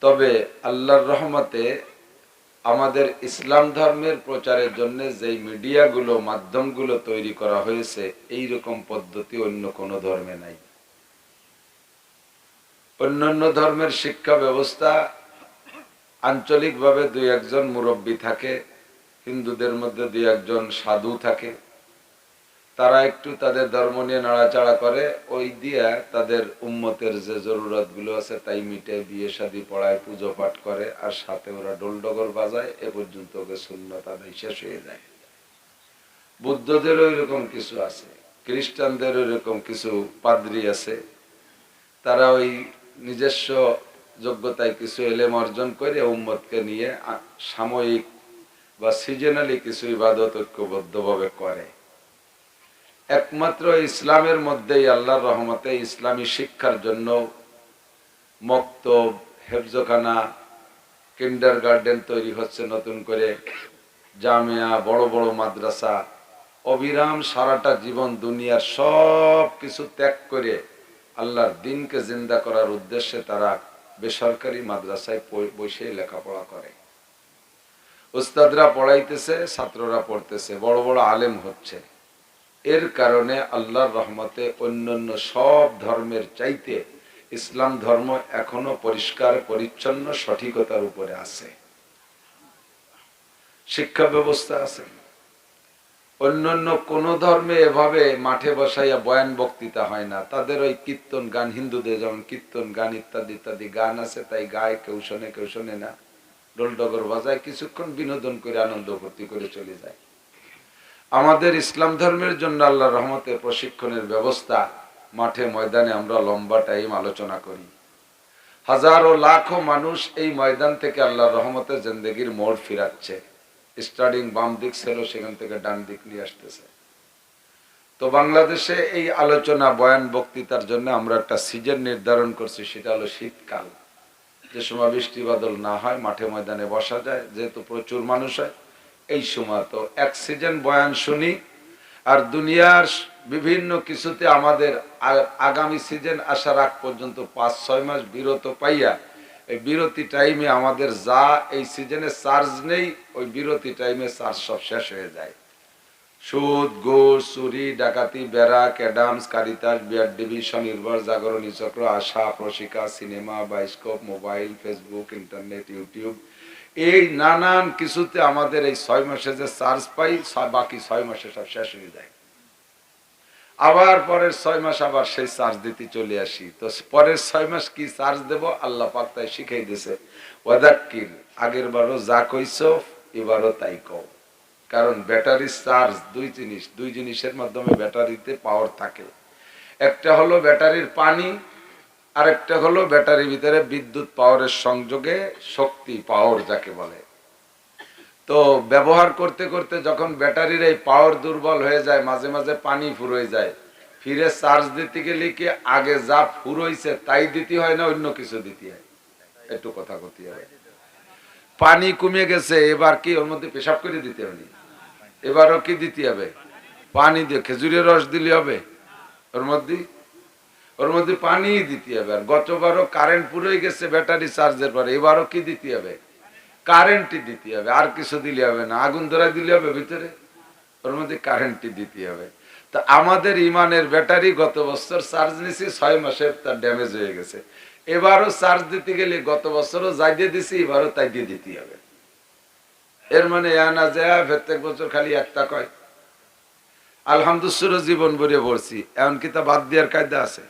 তবে আল্লাহর রহমতে আমাদের ইসলাম ধর্মের প্রচারের জন্য যেই মিডিয়াগুলো, মাধ্যমগুলো তৈরি করা হয়েছে, এই রকম পদ্ধতি অন্য কোনো ধর্মে নাই। অন্যান্য ধর্মের শিক্ষা ব্যবস্থা আঞ্চলিকভাবে 2-1 মুরব্বী থাকে, হিন্দুদের মধ্যে 2-1 সাধু থাকে, তারা একটু তাদের ধর্ম নিয়ে নাড়াচাড়া করে, ওই দিয়া তাদের উম্মতের যে জরুরত গুলো আছে তাই মিটে, বিয়ে শাদী পড়ায়, পুজো পাঠ করে, আর সাথে ওরা ডোলডগর বাজায়। এ পর্যন্ত ওকে সুন্নত আদায় শেষ হয়ে যায়। বুদ্ধদেরও এরকম কিছু আছে, খ্রিস্টানদের এরকম কিছু পাদ্রী আছে, তারা ওই নিজস্ব যোগ্যতায় কিছু এলেম অর্জন করে উম্মতকে নিয়ে সাময়িক বা সিজনালি কিছু ইবাদত ঐক্যবদ্ধভাবে করে। একমাত্র ইসলামের মধ্যেই আল্লাহর রহমতে ইসলামী শিক্ষার জন্য মক্তব, হেফজখানা, কিন্ডারগার্টেন তৈরি হচ্ছে নতুন করে, জামিয়া, বড় বড় মাদ্রাসা। অবিরাম সারাটা জীবন দুনিয়ার সব কিছু ত্যাগ করে আল্লাহর দ্বীনকে জিন্দা করার উদ্দেশ্যে তারা বেসরকারি মাদ্রাসায় বসে লেখাপড়া করে। উস্তাদরা পড়াইতেছে, ছাত্ররা পড়তেছে, বড় বড় আলেম হচ্ছে। এর কারণে আল্লাহর রহমতে অন্যান্য সব ধর্মের চাইতে ইসলাম ধর্ম এখনো পরিষ্কার পরিচ্ছন্ন সঠিকতার উপরে আছে। শিক্ষা ব্যবস্থা আছে। অন্যান্য কোন ধর্মে এভাবে মাঠে বসাইয়া বয়ান বক্তৃতা হয় না। তাদের ওই কীর্তন গান, হিন্দুদের যেমন কীর্তন গান ইত্যাদি ইত্যাদি গান আছে, তাই গায়ে কেউ শোনে না, ঢোল ডগর বাজায়, কিছুক্ষণ বিনোদন করে আনন্দ ফুর্তি করে চলে যায়। আমাদের ইসলাম ধর্মের জন্য আল্লাহর রহমতে প্রশিক্ষণের ব্যবস্থা, মাঠে ময়দানে আমরা লম্বা টাইম আলোচনা করি। হাজারো লাখো মানুষ এই ময়দান থেকে আল্লাহর রহমতে জিন্দেগির মোড় ফিরাচ্ছে। স্টার্টিং বাম দিক ছিল, সেখান থেকে ডান দিক নিয়ে আসতেছে। তো বাংলাদেশে এই আলোচনা বয়ান বক্তৃতার জন্য আমরা একটা সিজন নির্ধারণ করছি, সেটা হলো শীতকাল। যে সময় বৃষ্টি বাদল না হয়, মাঠে ময়দানে বসা যায়, যেহেতু প্রচুর মানুষ হয় এই সময়। তো এক সিজন বয়ান শুনি, আর দুনিয়ার বিভিন্ন কিছুতে আমাদের আগামী সিজন আসার আগ পর্যন্ত 5-6 মাস বিরত পাইয়া, এই বিরতি টাইমে আমাদের যা এই সিজনে চার্জ নেই, ওই বিরতি টাইমে চার্জ সব শেষ হয়ে যায়। সুদ, ঘুষ, চুরি, ডাকাতি, ব্যারাক, অ্যাডামস, কারিতাস, বিআরডিবি, স্বনির্ভর, Jagorani Chakra, ASA, Proshika, cinema, bioscope, mobile, Facebook, internet, YouTube, এই নানান কিছুতে আমাদের এই 6 মাসে যে চার্জ পাই, বাকি 6 মাসে সব শেষ হয়ে যায়। আবার পরের 6 মাস আবার সেই চার্জ দিতে চলে আসি। তো পরের 6 মাস কি চার্জ দেব, আল্লাহ পাক তাই শিখাই দিয়েছে, ওয়াদাক্কির, আগের বারও যা কইছো এবারও তাই কও। কারণ ব্যাটারি চার্জ দুই জিনিসের মাধ্যমে ব্যাটারিতে পাওয়ার থাকে। একটা হলো ব্যাটারির পানি, আর একটা হলো ব্যাটারির ভিতরে বিদ্যুৎ পাওয়ারের সংযোগে শক্তি, পাওয়ার যাকে বলে। তো ব্যবহার করতে করতে যখন ব্যাটারির এই পাওয়ার দুর্বল হয়ে যায়, মাঝে মাঝে পানি ফুরোয় যায়, ফিরে চার্জ দিতে গেলে কি আগে যা ফুরোইছে তাই দিতে হয় না অন্য কিছু দিতে হয়? একটু কথা করতে হবে। পানি কমে গেছে, এবার কি ওর মধ্যে পেশাব করে দিতে হবে? এবারও কি দিতে হবে? পানি দিয়ে, খেজুরের রস দিলে হবে? ওর মধ্যে পানি দিতে হবে। আর গতবারও কারেন্ট পুরোই গেছে ব্যাটারি চার্জের পরে, এবারও কি দিতে হবে? কারেন্টই দিতে হবে, আর কিছু দিলে হবে না। আগুন ধরা দিলে হবে ভিতরে? ওর মধ্যে কারেন্টই দিতে হবে। তা আমাদের ইমানের ব্যাটারি গত বছর চার্জ নিছি, 6 মাসে তার ড্যামেজ হয়ে গেছে। এবারও চার্জ দিতে গেলে গত বছরও যাই দিয়ে দিছি, এবারও তাই দিয়ে দিতে হবে। এর মানে না যে প্রত্যেক বছর খালি একটা কয় আলহামদুলিল্লাহ জীবন ভরে পড়ছি, এমনকি তা বাদ দেওয়ার কায়দা আছে?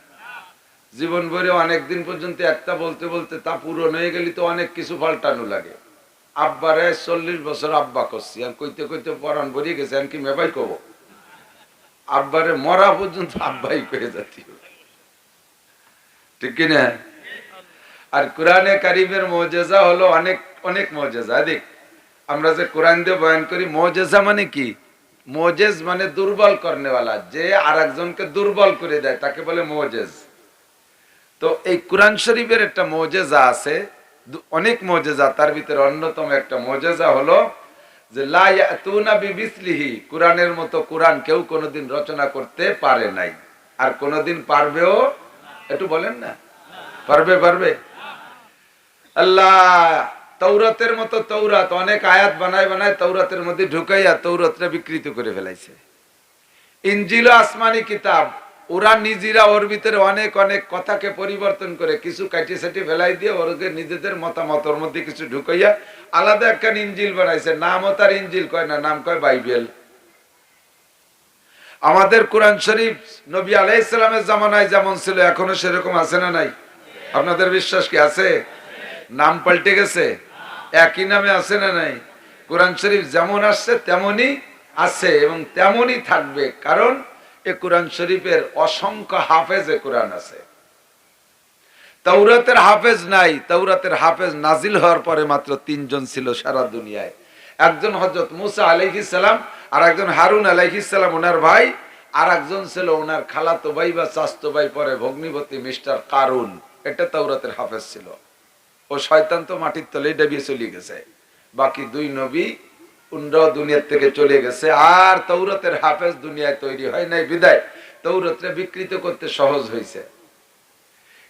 জীবন ভরে অনেকদিন পর্যন্ত একটা বলতে বলতে তা পূরণ হয়ে গেলে তো অনেক কিছু পাল্টানো লাগে। আব্বারে 40 বছর আব্বা করছি, আর কইতে কইতে পরাণ ভরিয়ে গেছে, এমনকি মেবাই কব আব্বারে মরা পর্যন্ত আব্বাই কয়ে যাচ্ছি, ঠিক কিনা? আর কোরআনে কারিমের মুজিজা হলো অনেক অনেক মুজিজা। দেখ, আমরা যে কোরআন দিয়ে বয়ান করি, মুজিজা মানে কি? মুজিজ মানে দুর্বল করনেওয়ালা, যে আর একজনকে দুর্বল করে দেয় তাকে বলে মুজিজ। তো এই কোরআন শরীফের একটা মুজিজা আছে, অনেক মুজিজা, তার ভিতরে অন্যতম একটা মুজিজা হলো যে লা ইয়াতুনা বিমিসলিহি, কোরআনের মতো কোরআন কেউ কোনোদিন রচনা করতে পারে নাই, আর কোনোদিন পারবেও। একটু বলেন না, পারবে? আল্লাহ তৌরাতের মতো তৌরাত অনেক আয়াত বানায় তৌরাতের মধ্যে ঢুকাইয়া তৌরাতটা বিকৃত করে ফেলাইছে। ইনজিল আসমানি কিতাব, ওরা নিজেরা ওর ভিতরে অনেক অনেক কথাকে পরিবর্তন করে কিছু কাটি সাটি ফেলাই দিয়ে ওরকে নিজেদের মতামত ওর মধ্যে কিছু ঢুকাইয়া আলাদা একটা ইনজিল বানাইছে। নামও তার ইনজিল কয় না, নাম কয় বাইবেল। আমাদের কোরআন শরীফ নবী আলাইহিস সালামের জামানায় যেমন ছিল এখনো সেরকম আছে না নাই? আপনাদের বিশ্বাস কি আছে? নাম পাল্টে গেছে? একই নামে আছে না নাই? কোরআন শরীফ যেমন আসছে তেমনই আছে এবং তেমনই থাকবে, কারণ এ কোরআন শরীফের অসংখ্য হাফেজে কোরআন আছে। তাওরাতের হাফেজ নাই। তাওরাতের হাফেজ নাজিল হওয়ার পরে মাত্র 3 জন ছিল সারা দুনিয়ায়। একজন হযরত মুসা আলাইহিস সালাম, আর একজন হারুন আলাইহিস সালাম ওনার ভাই, আর একজন ছিল ওনার খালাতো ভাই বা চাচতো ভাই, পরে ভগ্নিপতি মিস্টার কারুন। এটা তাওরাতের হাফেজ ছিল। ও শয়তান তো মাটির তলে ডেবিয়ে চলে গেছে। বাকি 2 নবী উনরাও দুনিয়ার থেকে চলে গেছে, আর তাওরাতের হাফেজ দুনিয়ায় তৈরি হয় নাই, বিদায় তাওরাতকে বিকৃত করতে সহজ হয়েছে।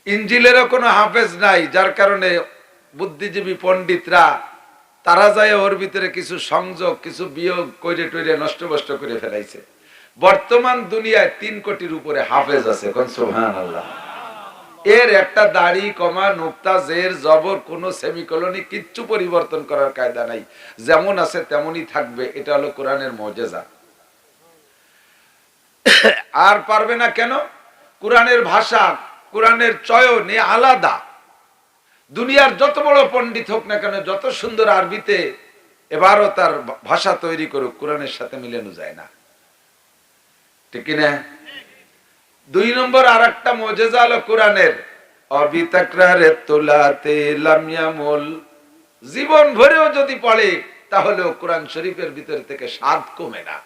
ইনজিলেরও কোনো হাফেজ নাই, যার কারণে বুদ্ধিজীবী পণ্ডিতরা তারা যায় ওর ভিতরে কিছু সংযোগ, কিছু বিয়োগ করে টইরে নষ্ট করে ফেলাইছে। বর্তমান দুনিয়ায় 3 কোটির উপরে হাফেজ আছে, কোন সুবহানাল্লাহ। এর একটা দাড়ি, কমা, নুক্তা, জের, জবর, কোন সেমিকোলনি কিচ্ছু পরিবর্তন করার কায়দা নাই, যেমন আছে তেমনই থাকবে। এটা হলো কোরআনের মুজিজা। আর পারবে না কেন? কোরআনের ভাষা, কোরআনের চয়ন আলাদা। দুনিয়ার যত বড় পণ্ডিত হোক না কেন, যত সুন্দর আরবিতে এবারও তার ভাষা তৈরি করুক, কোরআনের সাথে মিলানো যায় না, ঠিক না? 2 নম্বর আর একটা মুজিজা হলো কোরআনের অবিতাকরারে তুলাতে লাম ইয়ামুল। জীবন ভরেও যদি পড়ে তাহলেও কোরআন শরীফের ভিতর থেকে স্বাদ কমে না,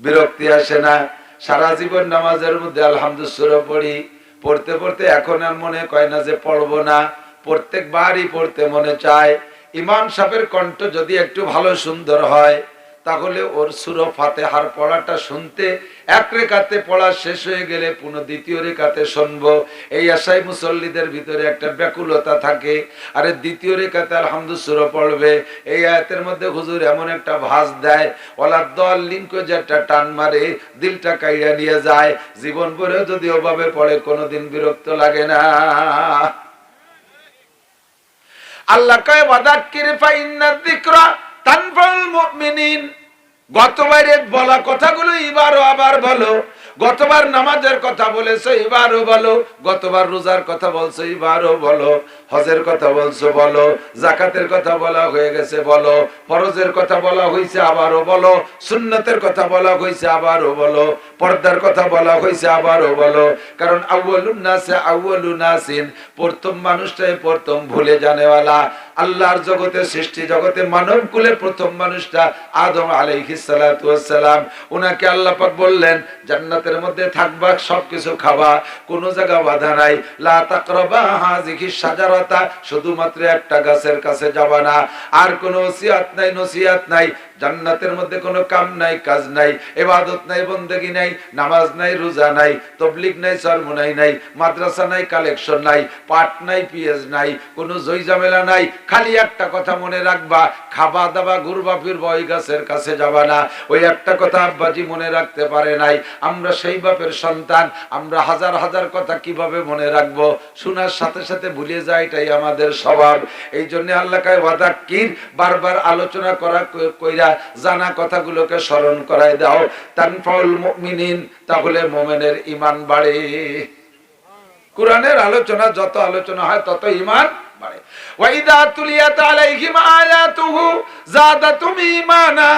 বিরক্তি আসে না। সারা জীবন নামাজের মধ্যে আলহামদুলিল্লাহ সূরা পড়ি, পড়তে পড়তে এখন আর মনে কয় না যে পড়বো না, প্রত্যেকবারই পড়তে মনে চায়। ইমাম সাহেবের কণ্ঠ যদি একটু ভালো সুন্দর হয়, তাহলে ওর সূরা ফাতিহার পড়াটা শুনতে এক রেখাতে পড়া শেষ হয়ে গেলে পুনঃ দ্বিতীয় রেখাতে শুনবো, এই আশায় মুসল্লিদের ভিতরে একটা ব্যাকুলতা থাকে। আরে দ্বিতীয় রেখাতে আলহামদুলিল্লাহ সূরা পড়বে, এই আয়াতের মধ্যে হুজুর এমন একটা ভাঁজ দেয়, ওয়ালা দাল্লিন কো যেটা টান মারে, দিলটা কাইড়া নিয়ে যায়। জীবন ভরে যদি ওভাবে পড়ে কোনোদিন বিরক্ত লাগে না। আল্লাহ কয় ওয়াদাক্কির ফাইন্না যিকরা তানফাউল মুমিনিন। গতবারে বলা কথাগুলো এবারও আবার বলো। গতবার নামাজের কথা বলেছো, এবারও বলো। গতবার রোজার কথা বলছো, এবারও বলো। হজের কথা বলছো, বলো। যাকাতের কথা বলা হয়ে গেছে, বলো। ফরজের কথা বলা হয়েছে, আবারও বলো। সুন্নতের কথা বলা হয়েছে, আবারও বলো। পর্দার কথা বলা হয়েছে, আবারও বলো। কারণ আউয়ালুন নাসে আউয়ালু নাসিন, প্রথম মানুষটাই প্রথম ভুলে জানেওয়ালা। আল্লাহর জগতে, সৃষ্টি জগতে মানব কুলের প্রথম মানুষটা আদম আলাইহিস সালাতু ওয়াস সালাম। উনাকে আল্লাহ পাক বললেন জান্নাতের মধ্যে থাকবা, সবকিছু খাবা, কোন জায়গা বাধা নাই। লা তাকরাবা হাযিহিস শাজারাতা, শুধুমাত্র একটা গাছের কাছে যাবা না। আর কোনো ওসিয়াত নাই, নসিহত নাই। জান্নাতের মধ্যে কোনো কাম নাই, কাজ নাই, ইবাদত নাই, বন্দেগী নাই, নামাজ নাই, রোজা নাই, তাবলীগ নাই, সরমনাই নাই, মাদ্রাসা নাই, কালেকশন নাই, পাঠ নাই, পিএস নাই, কোনো জয় ঝামেলা নাই। খালি একটা কথা মনে রাখবা, খাবা দাবা ঘুরবা ফিরবা, ওই গাছের কাছে যাবা না। ওই একটা কথা আব্বাজি মনে রাখতে পারে নাই। আমরা সেই বাপের সন্তান, আমরা হাজার হাজার কথা কিভাবে মনে রাখবো? শোনার সাথে সাথে ভুলে যায়, এটাই আমাদের স্বভাব। এই জন্য আল্লাহ কয় ওয়াদাক্কির, বারবার আলোচনা করা কইরা জানা কথাগুলোকে স্মরণ করায় দাও। তানফাউল মুমিনিন, তাহলে মুমিনের ঈমান বাড়ে। কোরআনের আলোচনা যত আলোচনা হয় তত ঈমান বাড়ে। ওয়াইদা তুলিয়াত আলাইহিম আয়াতুহু যাদাতুম ঈমানা।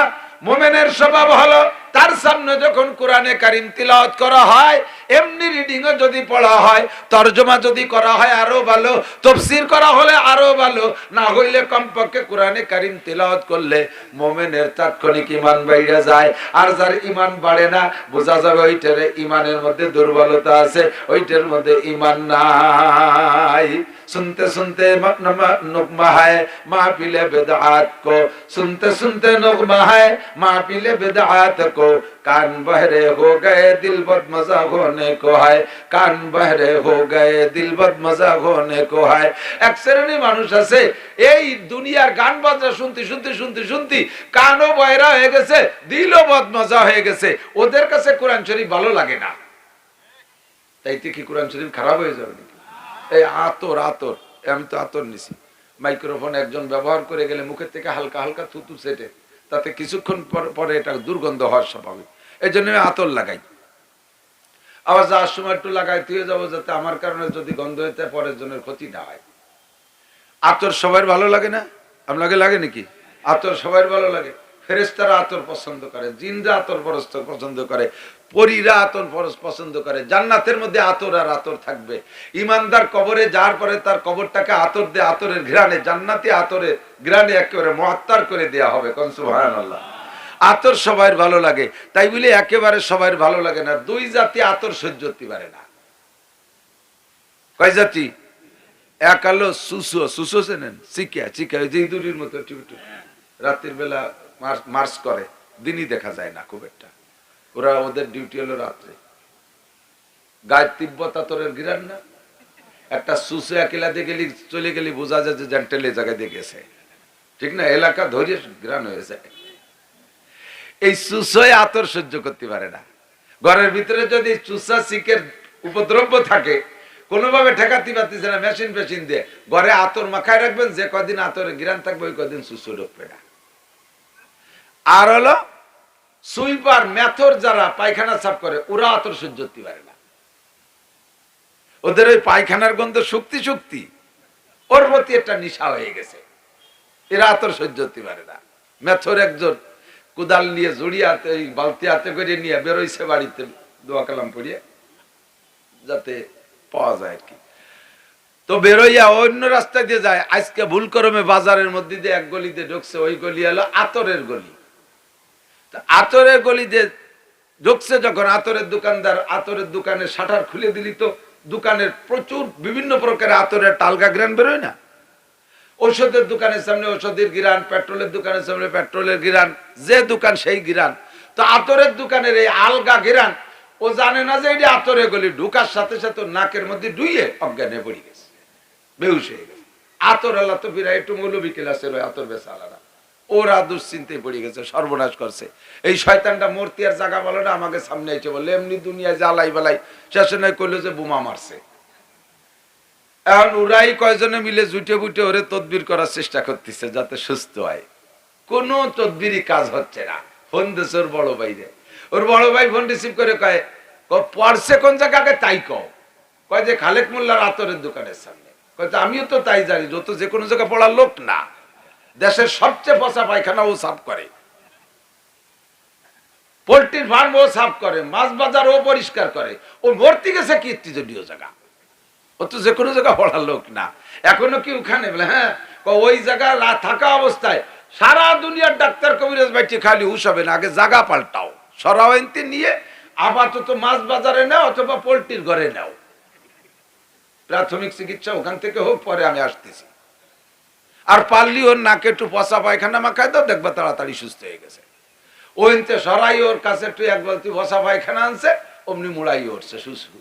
মুমিনের স্বভাব হলো তার সামনে যখন কোরআনে কারীম তিলাওয়াত করা হয়, এমনি রিডিং ও যদি পড়া হয়, তরজমা যদি করা হয় আরো ভালো, তাফসীর করা হলে আরো ভালো, না হইলে কমপক্ষে কোরআনে কারীম তিলাওয়াত করলে মুমিনের তাৎক্ষণিক ঈমান বাইরে যায়। আর যার ঈমান বাড়ে না, বোঝা যাবে ওইটার ঈমানের মধ্যে দুর্বলতা আছে, ওইটার মধ্যে ঈমান নাই। सुनते सुनते नुकमा है महफिले बिदअत को, सुनते सुनते नुकमा है महफिले बिदअत को, कान बहरे हो गए दिल बद मजा होने को है, कान बहरे हो गए दिल बद मजा होने को है। এক শ্রেণীর মানুষ আছে এই দুনিয়ার গান বাজনা শুনতে শুনতে শুনতে শুনতে কানও বয়রা হয়ে গেছে, দিলও বদমজা হয়ে গেছে। ওদের কাছে কোরআন শরীফ ভালো লাগে না। তাইতে কি কোরআন শরীফ খারাপ হয়ে যাবে নাকি? এই আতর আতর, আমি তো আতর নিছি, মাইক্রোফোন একজন ব্যবহার করে গেলে মুখের থেকে হালকা হালকা থুতু ছেটে, তাতে কিছুক্ষণ পরে এটা দুর্গন্ধ হওয়ার স্বাভাবিক। এই জন্য আমি আতর লাগাই। আবার যাওয়ার সময় একটু লাগাই তুই যাবো, যাতে আমার কারণে যদি গন্ধ হইতে পরের জনের ক্ষতি না হয়। আতর সবার ভালো লাগে না? আপনাকে লাগে নাকি? আতর সবার ভালো লাগে। ফেরেশতারা আতর পছন্দ করে, জিনরা আতর পছন্দ করে, পরীরা আতর পছন্দ করে। জান্নাতের মধ্যে আতর আর আতর থাকবে। ইমানদার কবরে যাওয়ার পরে তার কবরটাকে আতর দিয়ে, আতরের ঘ্রাণে, জান্নাতি আতরের ঘ্রাণে একেবারে মুআত্তার করে দেয়া হবে। কোন সুবহানাল্লাহ। আতর সবার ভালো লাগে, তাই বলে একেবারে সবার ভালো লাগে না। দুই জাতি আতর সহ্য করতে পারে না। কয় জাতি? এক আলো সুসো, সুসো চেনেন? চিকা চিকা, ওই যে ইঁদুরের মতো টিপটু, রাতের বেলা মার্চ করে, দিনই দেখা যায় না খুব একটা। ওরা, ওদের ডিউটি হলো রাত্রে। গায়ে তিব্বত আতরের ঘিরান না, একটা সুসো একেলাতে গেলি, চলে গেলি বোঝা যায় যে জেন্টেল এই জায়গায় দিয়ে গেছে, ঠিক না? এলাকা ধরে ঘিরান হয়ে যায়। এই চুষোয় আতর সহ্য করতে পারে না। ঘরের ভিতরে যদি চুষা শিকের উপদ্রব্য থাকে, কোনোভাবে ঠেকাতে পারতেছে না, মেশিন ফেশিন দিয়ে ঘরে আতর মাখায় রাখবেন, যে কদিন আতরে গিরান থাকবে ওই কদিন চুষো ঢুকবে না। আর হলো সুইপার মেথর যারা পায়খানা সাফ করে, ওরা আতর সহ্য করতে পারে না। ওদের ওই পায়খানার গন্ধ শক্তি শক্তি, ওর প্রতি একটা নেশা হয়ে গেছে, এরা আতর সহ্য করতে পারে না। মেথর একজন কুদাল নিয়ে জড়িয়ে হাতে, ওই বালতি হাতে করে নিয়ে বেরোইছে বাড়িতে দোয়া কালাম পড়িয়ে, যাতে পাওয়া যায় আর কি। তো বেরোইয়া অন্য রাস্তা দিয়ে যায়। আজকে ভুল করমে বাজারের মধ্যে দিয়ে এক গলি দিয়ে ঢুকছে, ওই গলি হলো আতরের গলি। আতরের গলি দিয়ে ঢুকছে যখন, আতরের দোকানদার আতরের দোকানের শাটার খুলে দিলি তো দোকানের প্রচুর বিভিন্ন প্রকারের আতরের টালগা গ্রান বেরোয় না। ঔষধের দোকানের সামনে ঔষধের গিরান, পেট্রোলের দোকানের সামনে পেট্রোলের গিরান, যে দোকান সেই গিরান। তো আতরের দোকানের এই আলগা গিরান, ও জানে না যে এটা আতরের গলি। ঢুকার সাথে সাথে নাকের মধ্যে ডুইয়ে অজ্ঞানে পড়ে গেছে, বেহুশ হয়ে গেছে। আতর আল্লাহ তো বিরা একটু মৌলবী ক্লাসের ওই আতর বেচা আলাদা, ওরা দুশ্চিন্তায় পড়ে গেছে, সর্বনাশ করছে। এই শয়তানটা মূর্তি আর জায়গা বলে না, আমাকে সামনে এসে বললে এমনি দুনিয়ায় জ্বালাই বেলাই, শেষে নয় করলো যে বোমা মারছে। এখন ওরাই কয়জনে মিলে জুটে বুটে ওরে তদবির করার চেষ্টা করতেছে যাতে সুস্থ হয়। কোন তদবিরই কাজ হচ্ছে না। ফোন দিছে ওর বড় ভাইরে, ওর বড় ভাই ফোন রিসিভ করে কয়, পড়ছে কোন জায়গাকে তাই কয় যে খালেক মোল্লার আতরের দোকানের সামনে। কয় আমিও তো তাই জানি, যত যে কোনো জায়গায় পড়ার লোক না, দেশের সবচেয়ে পচা পায়খানা ও সাফ করে, পোল্ট্রির ফার্ম ও সাফ করে, মাছ বাজার ও পরিষ্কার করে। ও মরতে গেছে কীর্তিজনীয় জায়গা, ও তো যে কোনো জায়গায় পড়ার লোক না। এখনো কি ওখানে বলে, হ্যাঁ ওই জায়গায় থাকা অবস্থায় সারা দুনিয়ার ডাক্তার কবিরাজ বাইটি খালি হুশ হবে না, আগে জায়গা পাল্টাও, সরাওয়াইতে নিয়ে আপাতত মাছ বাজারে নাও অথবা পোল্ট্রির ঘরে নাও, প্রাথমিক চিকিৎসা ওখান থেকে হোক, পরে আমি আসতেছি। আর পারলি ওর নাকে একটু পচা পায়খানা মাখায় দাও, দেখবা তাড়াতাড়ি সুস্থ হয়ে গেছে। ওইতে সরাই ওর কাছে একটু এক বালতি পচা পায়খানা আনছে, অমনি মুড়াই উঠছে,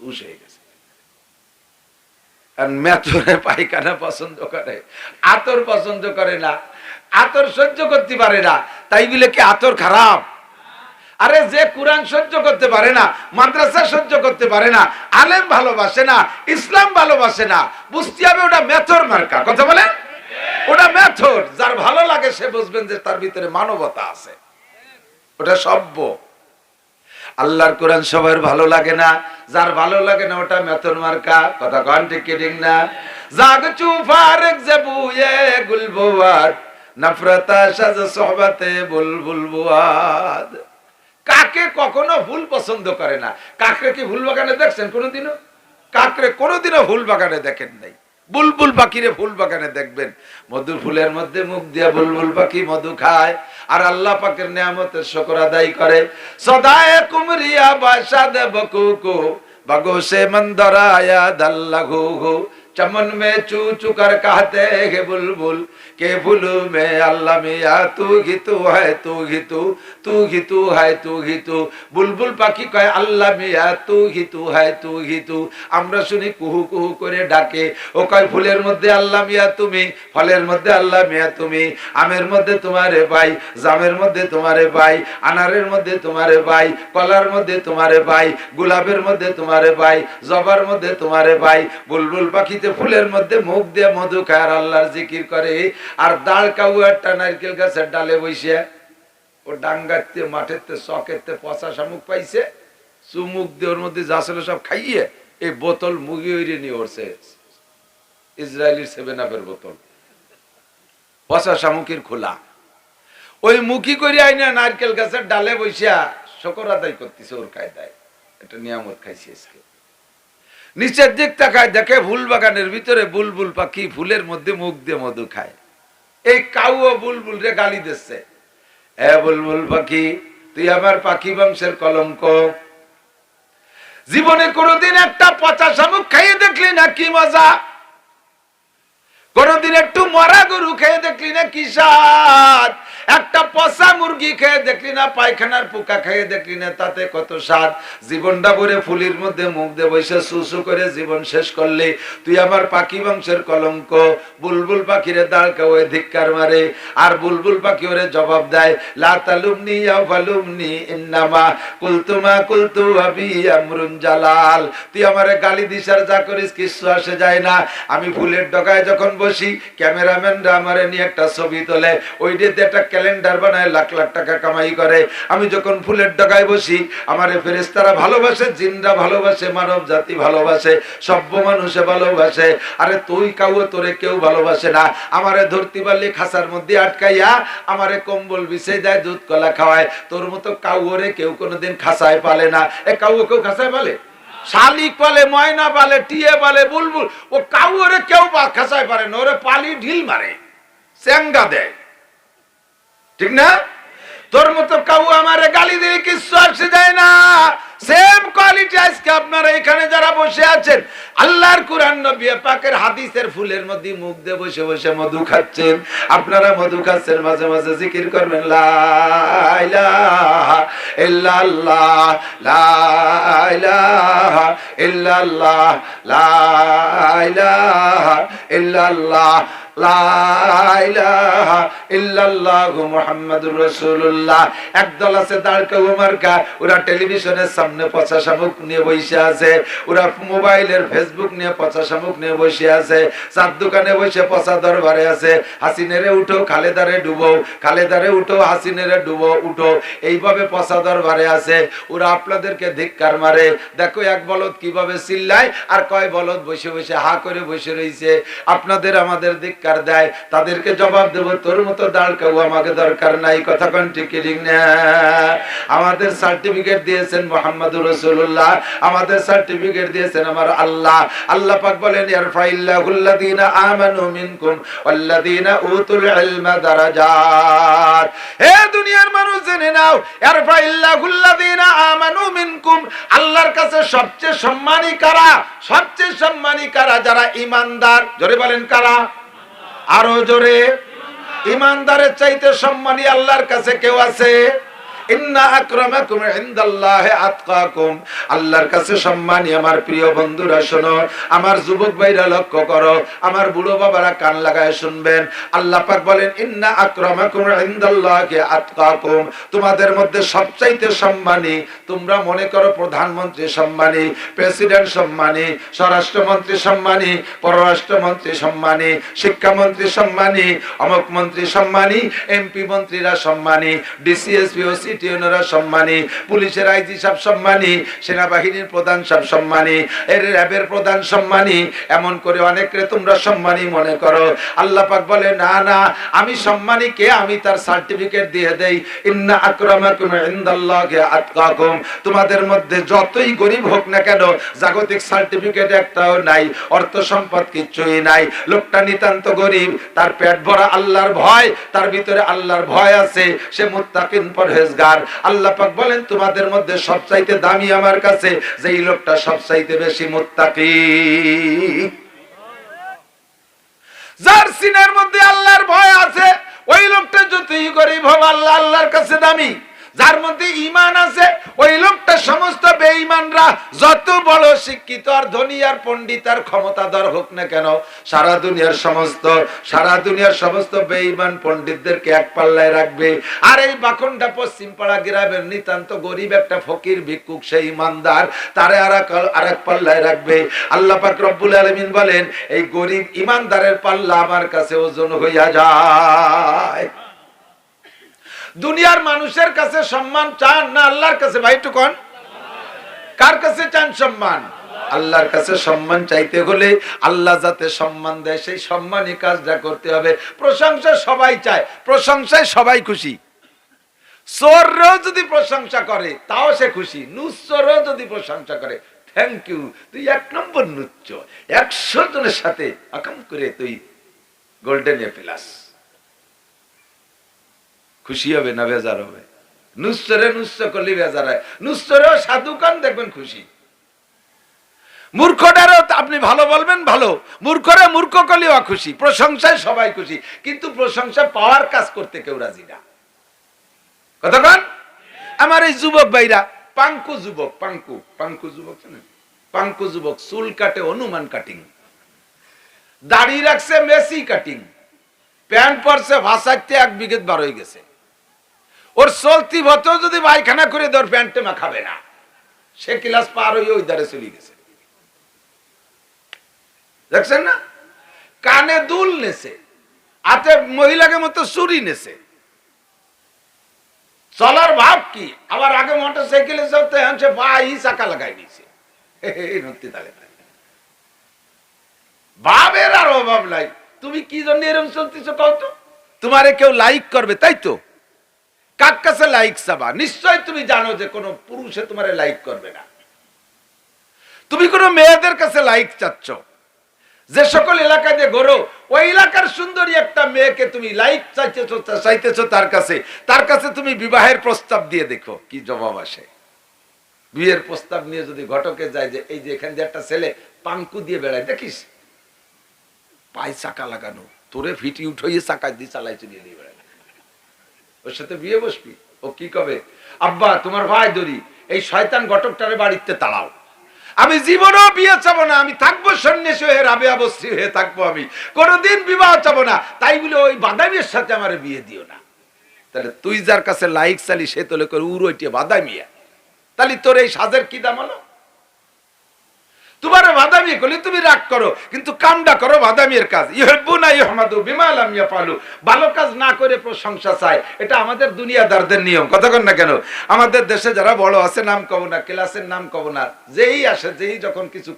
হুশ হয়ে গেছে। আর মেথরে পায়খানা পছন্দ করে, আতর পছন্দ করে না, আতর সহ্য করতে পারে না। তাই বলে কি আতর খারাপ? আরে যে কোরআন সহ্য করতে পারে না, মাদ্রাসা সহ্য করতে পারে না, আলেম ভালোবাসে না, ইসলাম ভালোবাসে না, বুঝতে হবে ওটা মেথর মার্কা। কথা বলে, ওটা মেথর। যার ভালো লাগে সে বুঝবেন যে তার ভিতরে মানবতা আছে, ওটা সভ্য। আল্লাহর কোরআন সবার ভালো লাগে না, যার ভালো লাগে না ওটা মেথর মার্কা। কথা কন ঠিক কি ঠিক না? জাগ চুফারেক জবুয়ে গুলবুয়াদ নফরতা সাজ সোহবতে বুলবুল বুয়াদ। কাকে কখনো ফুল পছন্দ করে না। কাকরে কি ফুল বাগানে দেখছেন কোনোদিনও? কাকরে কোনোদিনও ফুল বাগানে দেখেন নাই। বুলবুল পাখিরে ফুল বাগানে দেখবেন, মধু ফুলের মধ্যে মুখ দিয়া বুলবুল পাখি মধু খায় আর আল্লাহ পাকের নিয়ামতের শুকর আদায় করে। সদায়ে কুমরিয়া বাসা দেব কুকু বাগোশে মন্দরায়া দাল্লাহু चमन में चू चू कर कहते हैं बुलबुल के फूलू में अल्लाह मिया तू ही तू है, तू ही तू, तू ही तू है, तू ही तू। बुलबुल पाखी कहे अल्लाह मिया तू ही तू है, तू ही तू। আমরা শুনি কুহু কুহু করে ডাকে, ও কয় ফুলের মধ্যে আল্লাহ মিয়া তুমি, ফলের মধ্যে আল্লাহ মিয়া তুমি, আমের মধ্যে তোমারে পাই, জামের মধ্যে তোমারে পাই, আনারের মধ্যে তোমারে পাই, কলার মধ্যে তোমারে পাই, গোলাপের মধ্যে তোমারে পাই, জবার মধ্যে তোমারে পাই। বুলবুল পাখিতে ফুলের মধ্যে মুখ দিয়ে মধু খায় আর আল্লাহর জিকির করে। আর দাঁড় কাউ একটা নারকেল গাছের ডালে বসে ও ডাঙ্গাতে মাঠেতে চকেতে পচা শামুক পাইছে, চুমুক দিয়ে ওর মধ্যে যা ছিল সব খাইয়ে এই বোতল মুগি হইরে নিয়ে ওরছে, ইসরায়েলির 7-আপের বোতল, পচা শামুকের খোলা। ওই মুখি করে আইনা নারকেল গাছের ডালে বসিয়া শকর আদায় করতেছে ওর কায়দায়। এটা নিয়ামত খাইছে আজকে। নিচের দিক তাকায় দেখে ফুল বাগানের ভিতরে বুলবুল পাখি ফুলের মধ্যে মুখ দিয়ে মধু খায়। এই কাউ বুলবুল রে গালি দিচ্ছে, এ বুলবুল পাখি তুই আমার পাখি বংশের কলঙ্ক, জীবনে কোনোদিন একটা পচা শামুক খাইয়ে দেখলি না কি মজা, কোনোদিন একটু মরা গরু খেয়ে দেখলি না কি স্বাদ, একটা পচা মুরগি খেয়ে দেখলি না, পায়খানার পোকা খেয়ে দেখলি না, তাতে কত স্বাদ। জীবনটা ভরে ফুলির মধ্যে মুখ দিয়ে বসে সুসু করে জীবন শেষ করলে তুই আমার পাখি বংশের কলঙ্ক। বুলবুল পাখিরে দাঁড় কাওয়ে ধিক্কার মারে, আর বুলবুল পাখি ওরে জবাব দেয়, লা তালুমনি ইয়া ফালুমনি ইন্নামা কুলতুমা কুলতু আবি আমরুন জালাল। তুই আমারে গালি দিস আর যা করিস কিছু আসে যায় না। আমি ফুলের ডগায় যখন বসি, ক্যামেরাম্যানরা আমারে নিয়ে একটা ছবি তোলে, ওই দিয়ে একটা ক্যালেন্ডার বানায় লাখ লাখ টাকা কামাই করে। আমি যখন ফুলের ডগায় বসি, আমারে ফেরেশতারা ভালোবাসে, জিনরা ভালোবাসে, মানব জাতি ভালোবাসে, সভ্য মানুষে ভালোবাসে। আরে তুই কাউকে তোরে কেউ ভালোবাসে না। আমারে ধরতি পারলে খাঁচার মধ্যে আটকাইয়া আমারে কম্বল বিছিয়ে দেয়, দুধ কলা খাওয়ায়। তোর মতো কাউরে কেউ কোনোদিন খাঁচায় পালে না। এ কাউকে কেউ খাঁচায় পালে? শালিক পালে, ময়না পালে, টিয়ে পালে, বুলবুল। ও কাউরে কেউ খাঁচায় পারে না, ওরে পালি ঢিল মারে, চ্যাঙ্গা দেয়, ঠিক না? তোর মতো কাউ আমারে গালি দিয়ে কিছু আসে যায় না। সেম কোয়ালিটি আজকে আপনারা এখানে যারা বসে আছেন, আল্লাহর কুরআন নবী পাকের হাদিসের ফুলের মধ্যে মুখ দিয়ে বসে বসে মধু খাচ্ছেন। আপনারা মধু খাচ্ছেন, মাঝে মাঝে জিকির করবেন, লা ইলাহা ইল্লাল্লাহ, লা ইলাহা ইল্লাল্লাহ, লা ইলাহা ইল্লাল্লাহ, লা ইলাহা ইল্লাল্লাহু মুহাম্মাদুর রাসূলুল্লাহ। একদল আছে দাঁড়কা উমারকা, ওরা টেলিভিশনের সামনে পচা শামুক নিয়ে বসে আছে, ওরা মোবাইলের ফেসবুক নিয়ে পচা শামুক নিয়ে বসে আছে, চার দোকানে বসে পচা দরবারে আছে। হাসিনেরে উঠো, খালেদারে ডুবো, খালেদারে উঠো, হাসিনেরে ডুবো, উঠো, এইভাবে পচা দরবারে আছে। ওরা আপনাদেরকে ধিক্কার মারে। দেখো এক বলদ কিভাবে চিল্লায়, আর কয় বলদ বসে বসে হা করে বসে রয়েছে। আপনাদের আমাদের ধিক্কার দেয়, তাদেরকে জবাব দেব, তোর মতো দাঁড় কেউ আমাকে দরকার নাই। কথা কোন ঠিক না? আমাদের সার্টিফিকেট দিয়েছেন মুহাম্মদুর রাসূলুল্লাহ, আমাদের সার্টিফিকেট দিয়েছেন আমার আল্লাহ। আল্লাহ পাক বলেন, ইয়ারফাইল্লাহুল্লাযীনা আমানু মিনকুম ওয়াল্লাযীনা উতুল ইলমা দারাজাত। হে দুনিয়ার মানুষ জেনে নাও, ইয়ারফাইল্লাহুল্লাযীনা আমানু মিনকুম, আল্লাহর কাছে সবচেয়ে সম্মানী কারা? সবচেয়ে সম্মানী কারা? যারা ঈমানদার। জোরে বলেন কারা? আরো জোরে। ঈমানদারের চাইতে সম্মানী আল্লাহর কাছে কেউ আছে? ইন্না আকরামাকুম ইনদাল্লাহি আতকাকুম। আল্লাহর কাছে সম্মানী আমার প্রিয় বন্ধুরা শোনো, আমার যুবক ভাইরা লক্ষ্য করো, আমার বুড়ো বাবারা কান লাগায় শুনবেন। আল্লাহ পাক বলেন, ইন্না আকরামাকুম ইনদাল্লাহি আতকাকুম, তোমাদের মধ্যে সবচাইতে সম্মানী, তোমরা মনে করো প্রধানমন্ত্রী সম্মানী, প্রেসিডেন্ট সম্মানী, স্বরাষ্ট্রমন্ত্রী সম্মানী, পররাষ্ট্রমন্ত্রী সম্মানী, শিক্ষামন্ত্রী সম্মানী, অমুক মন্ত্রী সম্মানী, এমপি মন্ত্রীরা সম্মানী, ডিসিএসপি ও সিটিওনরা সম্মানী, পুলিশের আইজি সাহেব সম্মানী, সেনাবাহিনীর প্রধান সাহেব সম্মানী, এর র্যাবের প্রধান সম্মানী, এমন করে অনেকরে তোমরা সম্মানী মনে করো। আল্লাহ পাক বলে, না না, আমি সম্মানী কে? আমি তার সার্টিফিকেট দিয়ে দেই। ইন্না আকরামাকুম ইনদাল্লাহি আতকাকুম, তোমাদের মধ্যে যতই গরিব হোক না কেন, জাগতিক সার্টিফিকেট একটাও নাই, অর্থ সম্পদ কিচ্ছুই নাই, লোকটা নিতান্ত গরিব, তার পেট ভরা আল্লাহর ভয়, তার ভিতরে আল্লাহর ভয় আছে, সে মুত্তাকিন পরহেজগার। আল্লাহ পাক বলেন, তোমাদের মধ্যে সবচাইতে দামি আমার কাছে যেই লোকটা সবচাইতে বেশি মুত্তাকি, যার সিনার মধ্যে আল্লাহর ভয় আছে, ওই লোকটা যতই গরিব হোক আল্লাহ আল্লাহর কাছে দামি। যার মধ্যে ঈমান আছে, ওই লোকটা সমস্ত বেঈমানরা যত বড় শিক্ষিত আর ধনী আর পণ্ডিত আর ক্ষমতাধর হোক না কেন, সারা দুনিয়ার সমস্ত বেঈমান পণ্ডিতদেরকে এক পাল্লায় রাখবে। আর এই বাখনটা পশ্চিম পাড়া গ্রামের নিতান্ত গরিব একটা ফকির ভিক্ষুক, সেই ইমানদার, তারে আরেক পাল্লায় রাখবে। আল্লাহ পাক রব্বুল আলামিন বলেন, এই গরিব ইমানদারের পাল্লা আমার কাছে ওজন হইয়া যায়। দুনিয়ার মানুষের কাছে সম্মান চান না আল্লাহর কাছে? ভাই একটু কোন, কার কাছে চান সম্মান? আল্লাহর কাছে সম্মান চাইতে হলে আল্লাহ যাতে সম্মান দেয়, সেই সম্মানী কাজটা করতে হবে। প্রশংসা সবাই চায়, প্রশংসায় সবাই খুশি। চোরও যদি প্রশংসা করে তাও সে খুশি, নুচ্চরও যদি প্রশংসা করে, থ্যাংক ইউ, তুই এক নম্বর নুচ্চ, 100 জনের সাথে আকাম করে তুই গোল্ডেন এ প্লাস, খুশি হবে না বেজার হবে? নুচ্চরে নুচ্চ করলে বেজার হয়, নুচ্চরেও সাধু কান দেখবেন খুশি। মূর্খটারও আপনি ভালো বলবেন ভালো, মূর্খরে মূর্খ করলেও খুশি। প্রশংসায় সবাই খুশি, কিন্তু প্রশংসা পাওয়ার কাজ করতে কেউ রাজি না। কতক্ষণ? আমার এই যুবক ভাইরা পাঙ্কু যুবক, পাঙ্কু যুবক জানেন? পাঙ্কু যুবক চুল কাটে হনুমান কাটিং, দাড়ি রাখছে মেসি কাটিং, প্যান্ট পরছে ভাষাতে 1 বিঘে বার হয়ে গেছে। ওর চলতি ভতো যদি পায়খানা করে তোর প্যান্টে মাখাবে না, সে ক্লাস পার হয়ে ওই ধারে চলে গেছে। দেখছেন না? কানে দুল নেছে, হাতে মহিলাকে মতো চুরি নেছে, চলার ভাব কি। আবার আগে মোটর সাইকেলে চলতে সে ভাই চাকা লাগাই নিছে। ভাবের আর অভাব নাই। তুমি কি জন্য এরকম চলতেছো কও তো? তোমারে কেউ লাইক করবে তাই তো? কার কাছে লাইক চাবা? নিশ্চয় তুমি জানো যে কোন পুরুষে তোমারে লাইক করবে না। তুমি কোন মেয়েদের কাছে লাইক চাচ্ছ, যে সকল এলাকায় যে ঘোরো ওই এলাকার সুন্দরী একটা মেয়েকে তুমি লাইক চাইতেছো তার কাছে তুমি বিবাহের প্রস্তাব দিয়ে দেখো কি জবাব আসে। বিয়ের প্রস্তাব নিয়ে যদি ঘটকে যায় যে এই যে এখান দিয়ে একটা ছেলে পাঙ্কু দিয়ে বেড়ায়, দেখিস পায়ে চাকা লাগানো, তোরে ফিটি উঠাইয়ে চাকা দিয়ে চালাই চলিয়ে দিয়ে বেড়ায়, ওর সাথে বিয়ে বসবি? ও কি কবে, আব্বা তোমার ভাই ধরি এই শয়তান ঘটকটারে বাড়িতে তাড়াও, আমি জীবনও বিয়ে চাবো না, আমি থাকবো সন্ন্যাসী হয়ে, রাবেয়া বস্তি হয়ে থাকবো, আমি কোনোদিন বিবাহ চাবো না, তাই বলে ওই বাদামির সাথে আমার বিয়ে দিও না। তাহলে তুই যার কাছে লাইক চালি সে তোলে করে উড়োইটিয়ে বাদামিয়া, তাহলে তোর এই সাজের কি দাম হলো? তোমার বাদামি করলে তুমি রাগ করো, কিন্তু কামটা করো বাদামির কাজ। ইউহিব্বুনা ইউহমাদু বিমা লাম ইয়াফালু, ভালো কাজ না করে প্রশংসা চায়, এটা আমাদের দুনিয়াদারদের নিয়ম। কতক্ষণ না কেন আমাদের দেশে যারা বড় আছে, নাম কব না, ক্লাসের নাম কব না, যেই আসে যেই যখন কিছু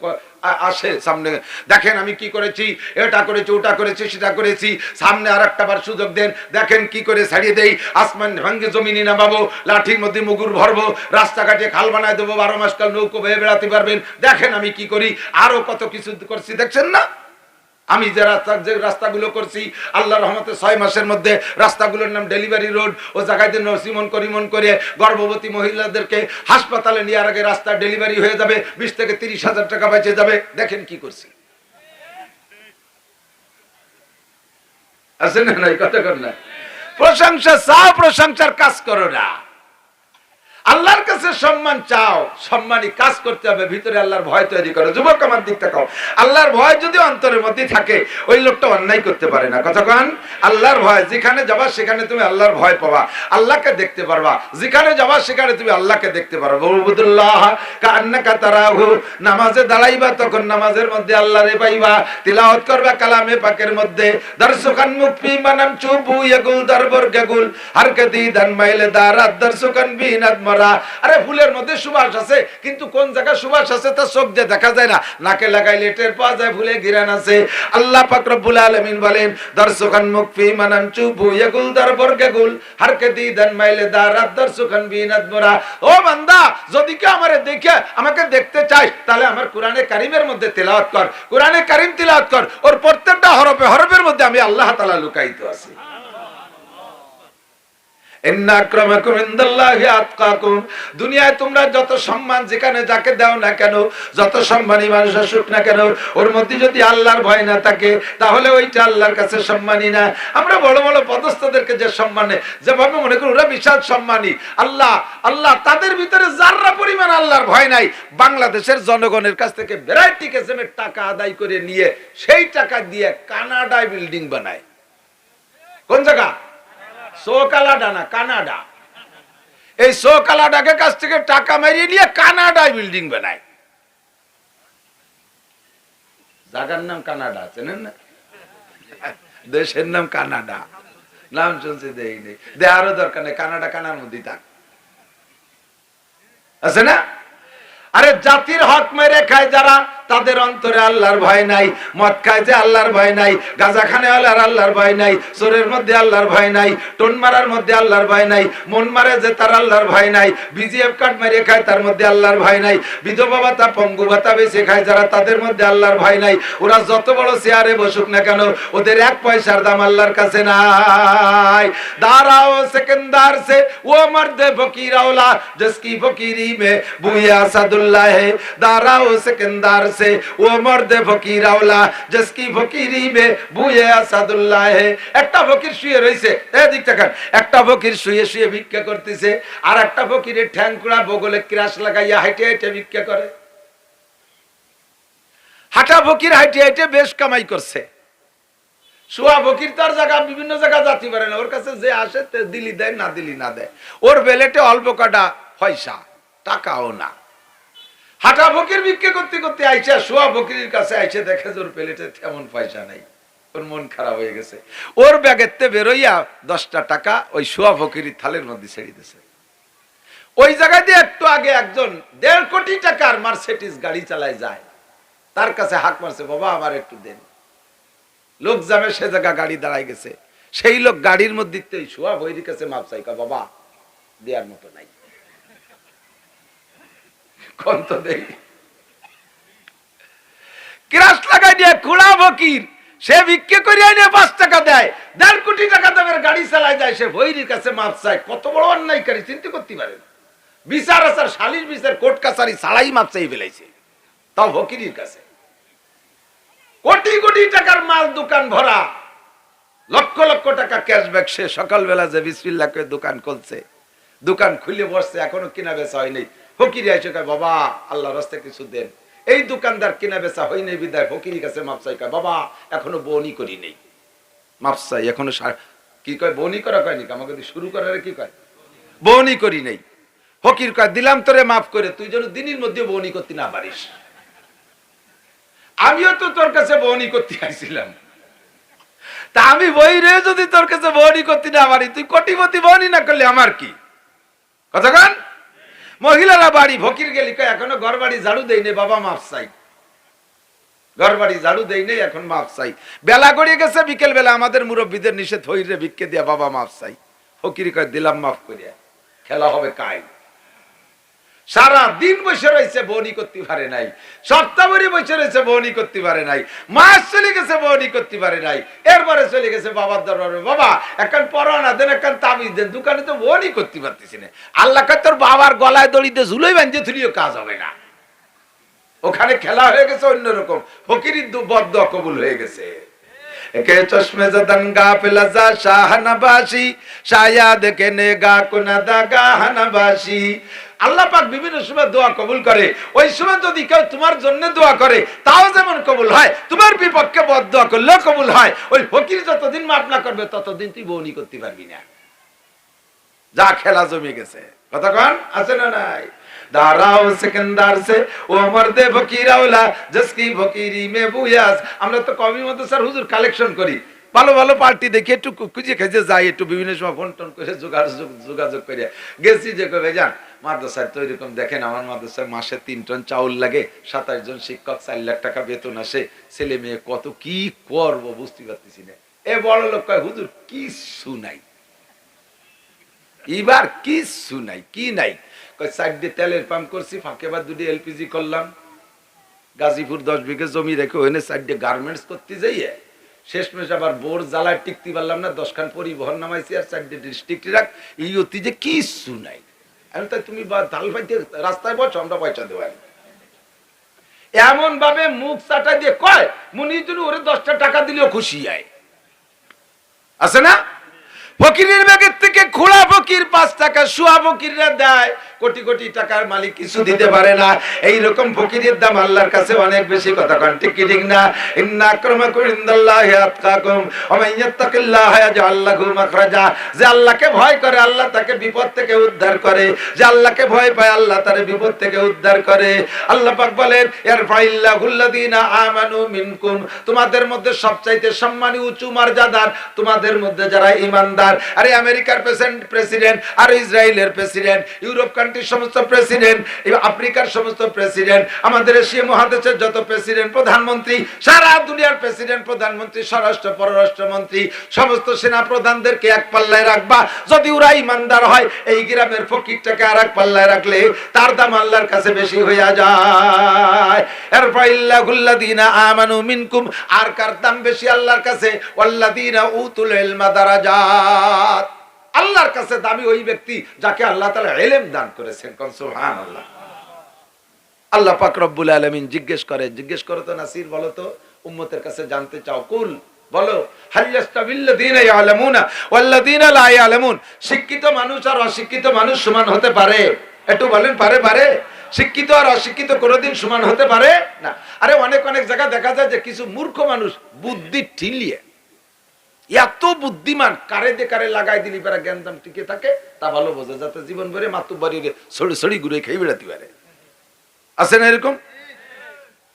আসে সামনে, দেখেন আমি কি করেছি, এটা করেছি, ওটা করেছি, সেটা করেছি, সামনে আর একটা বার সুযোগ দেন, দেখেন কি করে ছাড়িয়ে দেই, আসমান ভাঙ্গে জমিনে নামাবো, লাঠির মধ্যে মুগুর ভরবো, রাস্তাঘাটে খাল বানায় দেবো, 12 মাস কাল নৌকো বেয়ে বেড়াতে পারবেন, দেখেন আমি কি করি, আরো কত কিছু করছি, দেখছেন না? আমি যে রাস্তাগুলো করছি আল্লাহর রহমতে 6 মাসের মধ্যে রাস্তাগুলোর নাম ডেলিভারি রোড, ও জায়গায় নসিমন করিমন করে গর্ভবতী মহিলাদেরকে হাসপাতালে নেওয়ার আগে রাস্তা ডেলিভারি হয়ে যাবে, 20 থেকে 30 হাজার টাকা বেঁচে যাবে। দেখেন কি করছি, আছে না নাই? কথা কর না, প্রশংসা চাও, প্রশংসার কাজ করো না। আল্লাহর কাছে সম্মান চাও, সম্মানী কাজ করতে হবে, ভিতরে আল্লাহর ভয় তৈরি করো। যুবক আমার দিক তাকাও, আল্লাহর ভয় যদি অন্তরের মধ্যে থাকে ওই লোকটা অন্যায় করতে পারে না। কতক্ষণ? আল্লাহর ভয়, যেখানে যাবা সেখানে তুমি আল্লাহর ভয় পাবা, আল্লাহকে দেখতে পারবা, যেখানে যাবা সেখানে তুমি আল্লাহকে দেখতে পারবা। উবুদুল্লাহ কান্নাকা তারাহু, নামাজে দাঁড়াইবা তখন নামাজের মধ্যে আল্লাহরে পাইবা, তিলাওয়াত করবা কালামে পাকের মধ্যে, দরসুকান মুফি মানাম চুবু ইয়াগুল দরবর গাগুল হারকাতি দান মাইলে দারাত দরসুকান বিনাত। আরে ফুলের মধ্যে সুবাস আছে, কিন্তু কোন জায়গায় সুবাস আছে তা চোখ দিয়ে দেখা যায় না, নাকে লাগাইলে টের পাওয়া যায় ফুলে ঘিরান আছে। আল্লাহ পাক রব্বুল আলামিন বলেন দরসুকান মুকফি মানান চুবু ইয়াগুল দরবর গাগুল হারকাতি দান মাইলে দারাত দরসুকান বিনাত মরা। ও বান্দা, যদি কেউ আমারে দেখে আমাকে দেখতে চাই তাহলে আমার কোরআনে কারীমের মধ্যে তেলাওয়াত কর, কোরআনে কারীম তেলাওয়াত কর, ওর প্রত্যেকটা হরফে হরফের মধ্যে আমি আল্লাহ তাআলা লুকায়িত আছি। দুনিয়ায় তোমরা যত সম্মান যেখানে যাকে দাও না কেন, যত সম্মানী মানুষ আসুক না কেন, ওর মধ্যে যদি আল্লাহর ভয় না থাকে তাহলে ওইটা আল্লাহর কাছে সম্মানী না। আমরা বড় বড় পদস্থদেরকে যে সম্মানে যেভাবে মনে করি ওরা বিশাল সম্মানী, আল্লাহ তাদের ভিতরে যাররা পরিমাণ আল্লাহর ভয় নাই। বাংলাদেশের জনগণের কাছ থেকে ভ্যারাইটি কিসিমের টাকা আদায় করে নিয়ে সেই টাকা দিয়ে কানাডায় বিল্ডিং বানায়। কোন জায়গা? সোকালাডা না, কানাডা। এই সোকালাডাকে কাছ থেকে টাকা মারিয়ে নিয়ে কানাডায় বিল্ডিং বানায়। জায়গার নাম কানাডা, চেনেন না? দেশের নাম কানাডা, নাম শুনছি দেখিনি, দেওয়ারও দরকার নেই, কানাডা কানার মধ্যেই থাক, আছে না? আরে জাতির হক মেরে খায় যারা, তাদের অন্তরে আল্লাহর ভয় নাই। মদ খায় যে আল্লাহর ভয় নাই, গাঁজা খানে আল্লাহর ভয় নাই, চোরের মধ্যে আল্লাহর ভয় নাই, টোন মারার মধ্যে আল্লাহর ভয় নাই, মন মারে যে তার আল্লাহর ভয় নাই, বিজিএফ কার্ড মেরে খায় তার মধ্যে আল্লাহর ভয় নাই, বিধবা ভাতা পঙ্গু ভাতা বেঁচে খায় যারা, তাদের মধ্যে আল্লাহর ভয় নাই। ওরা যত বড় চেয়ারে বসুক না কেন ওদের 1 পয়সার দাম আল্লাহর কাছে নাই। দাঁড়াও সেকেন্দার সে ও মর্দে ফকির আওলা জিসকি ফকিরি মে বুয়া সাদুল্লাহ হে, দাঁড়াও সেকেন্দার সে से वो मर्द फकीर औला जिसकी फकीरी में बुए আসাদুল্লাহ है। একটা ফকির শুয়ে রইছে, এদিক তাকান, একটা ফকির শুয়ে শুয়ে ভিক্ষা করতেছে, আর একটা ফকিরের ঠ্যাংকুড়া বগলে ক্রাশ লাগাইয়া হাইটে হাইটে ভিক্ষা করে। হাঁটা ফকির হাইটে হাইটে বেশ কামাই করছে, শুয়া ফকির তার জায়গা বিভিন্ন জায়গা যাতে পারে না, ওর কাছে যে আসে দিলি দেয়, না দিলি না দেয়, ওর বেলেটে অল্প কাটা পয়সা, টাকাও না। হাঁটা ফকির ভিক্ষা করতে করতে আইসা শুয়া ফকিরের কাছে আইসে দেখে যে ওর প্লেটে তেমন পয়সা নাই, ওর মন খারাপ হয়ে গেছে। ওর ব্যাগেতে বেরোইয়া 10টা টাকা ওই শুয়া ফকিরের থালের মধ্যে ছেড়ে দিয়েছে। ওই জায়গায় দিয়ে একটু আগে একজন 1.5 কোটি টাকার মার্সিডিজ গাড়ি চালায় যায়, তার কাছে হাক মারছে, বাবা আমার একটু দেন। লোক যাবে সে জায়গা গাড়ি দাঁড়ায় গেছে, সেই লোক গাড়ির মধ্যে শুয়া ফকিরের কাছে মাপ চাই, বাবা দেওয়ার মতো নাই, কত দেই। ক্রাশ লাগাই দিয়ে খুড়া ফকির সে ভিক্ষে করে এনে 5 টাকা দেয়, 1.5 কোটি টাকা দামের গাড়ি চালায় যায়, সে ফকিরের কাছে মাপ চায়। কত বড় অন্যায়কারী চিন্তা করতে পারেন। বিচার আচার শালীর বিচার কোর্ট কাছারি ছাড়াই মাপ চাই ফেলাইছে, তাও ফকিরের কাছে। কোটি কোটি টাকার মাল দোকান ভরা, লক্ষ লক্ষ টাকা ক্যাশব্যাক। সে সকালবেলা যে বিসমিল্লাহ করে দোকান খুলছে, দোকান খুলে বসছে, এখনো কিনা বেচা হয়নি। ফকির আইসে কয়, বাবা আল্লাহর রাস্তায় কিছু দেন। এই দোকানদার কিনা বেচা হয়নি বিদায় ফকির কাছে মাপ চাই, কয় বাবা এখনো বনি করি নেই, মাপ চাই এখনো। কি কয় বনি করা কয়নি, আমাকে শুরু করার কি কয় বনি করি নেই। ফকির কয় দিলাম তোরে মাফ করে, তুই যেন দিনের মধ্যে বনি করতে না পারিস। আমিও তো তোর কাছে বনি করতে আইছিলাম, তা আমি বই রে যদি তোর কাছে বনি করতে না পারি, তুই কোটিপতি বনি না করলে আমার কি কথা কন। মহিলারা বাড়ি ফকির গেলি কয় এখনো ঘর বাড়ি ঝাড়ু দেই নেই, বাবা মাফ চাই, ঘর বাড়ি ঝাড়ু দেই নেই, এখন মাফ চাই। বেলা গড়িয়ে গেছে, বিকেল বেলা আমাদের মুরব্বীদের নিষেধ হইরে ভিক্ষে দিয়া বাবা মাফ চাই। ফকির কয় দিলাম মাফ করিয়া, খেলা হবে কাই। সারা দিন বসে রয়েছে, বনি করতে পারে নাই। সপ্তাহভরি বসে রয়েছে, বনি করতে পারে নাই। মাস চলে গেছে, বনি করতে পারে নাই। এরপরে চলে গেছে বাবার দরবারে, বাবা এখন পরোয়ানা দেন, এখন তাবিজ দেন, দোকানে তো বনি করতে পারতেছি না। আল্লাহ কয় তোর বাবার গলায় দড়িতে ঝুলোই বাঁধে থুলিও কাজ হবে না। ওখানে খেলা হয়ে গেছে অন্যরকম, ফকিরের বদদুয়া কবুল হয়ে গেছে। একে চশমে জদন গাফিলা যা শাহনবাসী শায়াদ কে নেগা কুনাদা গাহনবাসী। আল্লাহ পাক বিভিন্ন সময় দোয়া কবুল করে, ওই সময় যদি কেউ তোমার জন্য দোয়া করে তাও যেমন কবুল হয়, তোমার বিপক্ষে বদদুয়া করলেও কবুল হয়। ওই ফকির যতদিন মাফ না করবে ততদিন তুই বনি করতে পারবি না। যা খেলা জমে গেছে, কতক্ষণ আছে না নাই। দাঁড়াও সেকেন্দার সে ও মর্দে ফকির আওলা জিসকি ফকিরি মে বুয়াস। আমরা তো কবি মতো স্যার হুজুর কালেকশন করি, ভালো ভালো পার্টি দেখে একটু খুঁজে খেজে যাই, একটু বিভিন্ন সময় ফোন টোন করে যোগাযোগ করে গেছি যে কবে যান মাদ্রাসায় তো এরকম দেখেন, আমার মাদ্রাসায় মাসে 3 টন চাউল লাগে, 27 জন শিক্ষক, 4 লাখ টাকা বেতন আসে, ছেলে মেয়ে কত কি করবো বুঝতে পারতেছি না। এ বড় লোক কয় হুজুর কিছু নাই, এবার কিছু নাই। কি নাই? 4 তেলের পাম্প করছি, ফাঁকে বা 2 এলপিজি করলাম। গাজীপুর 10 বিঘা জমি রেখে ওখানে 4 গার্মেন্টস করতে যাইয়ে শেষমেশ আবার বোর জ্বালায় টিকতে পারলাম না, 10 খান পরিবহন নামাইছি আর 4 ডিস্ট্রিক্ট রাখ। এই অতি যে কিছু নাই। আমি তাই তুমি ধাল পাইতে রাস্তায় বসো, আমরা পয়সা দেবো। এমন ভাবে মুখ চাটা দিয়ে কয় মুনি তুমি ওরে 10টা টাকা দিলেও খুশি হয়, আছে না? ফকিরের ব্যাগের থেকে খোলা ফকির 5 টাকা শুয়া ফকিররা দেয়, কোটি কোটি টাকার মালিক কিছু দিতে পারে না। এই রকম ফকিরের দাম আল্লাহর কাছে অনেক বেশি, কথা কোন ঠিক কি ঠিক না? ইন্না আক্রামাকুম ইনদাল্লাহি আতকাকুম ওয়া মান ইয়াত্তাকিল্লাহা ইয়াজআল লাহু মাখরাজা। যে আল্লাহকে ভয় করে আল্লাহ তাকে বিপদ থেকে উদ্ধার করে, যে আল্লাহকে ভয় পায় আল্লাহ তারে বিপদ থেকে উদ্ধার করে। আল্লাহ পাক বলেন ইয়ারফাইল্লাহুল্লাযিনা আমানু মিনকুম, তোমাদের মধ্যে সবচাইতে সম্মানী উঁচু মর্যাদার তোমাদের মধ্যে যারা ঈমানদার। আরে আমেরিকার প্রেসিডেন্ট, আর ইসরায়েলের প্রেসিডেন্ট, ইউরোপ কান্ট্রির সমস্ত প্রেসিডেন্ট, আফ্রিকার সমস্ত প্রেসিডেন্ট, আমাদের এশিয়া মহাদেশের যত প্রেসিডেন্ট প্রধানমন্ত্রী, সারা দুনিয়ার প্রেসিডেন্ট প্রধানমন্ত্রী, স্বরাষ্ট্র পররাষ্ট্রমন্ত্রী, সমস্ত সেনা প্রধানদেরকে এক পাল্লায় রাখবা। যদি ওরা ইমানদার হয়, এই গ্রামের ফকিরটাকে আর এক পাল্লায় রাখলে তার দাম আল্লাহর কাছে বেশি হইয়া যায়। এরফাইল্লাহুল্লাযিনা আমানু মিনকুম, আর কার দাম বেশি আল্লাহর কাছে? ওয়াল্লাযিনা উতুল ইলমা দারাজাত, আল্লাহর কাছে দামি ওই ব্যক্তি যাকে আল্লাহ তাআলা ইলম দান করেছেন। কোন সুবহানাল্লাহ। আল্লাহ পাক রব্বুল আলামিন জিজ্ঞেস করো তো নাসির, বলো তো উম্মতের কাছে জানতে চাও, কুল বলো, হাল ইয়াস্তাবিল্লাযীনা ইয়ালামুনা ওয়াল্লাযীনা লা ইয়ালামুন, শিক্ষিত মানুষ আর অশিক্ষিত মানুষ সমান হতে পারে? একটু বলেন, পারে? শিক্ষিত আর অশিক্ষিত কোনোদিন সমান হতে পারে না। আরে অনেক জায়গা দেখা যায় যে কিছু মূর্খ মানুষ বুদ্ধি ঠিলিয়ে এত বুদ্ধিমান, কারে লাগাই দিলি পারা জ্ঞান দাম টিকে থাকে, তা ভালো বোঝে, যাতে জীবন ভরে মাতু বাড়িরে ছড়ি ঘুরে খেয়ে বেড়াতে পারে। আছে না এরকম?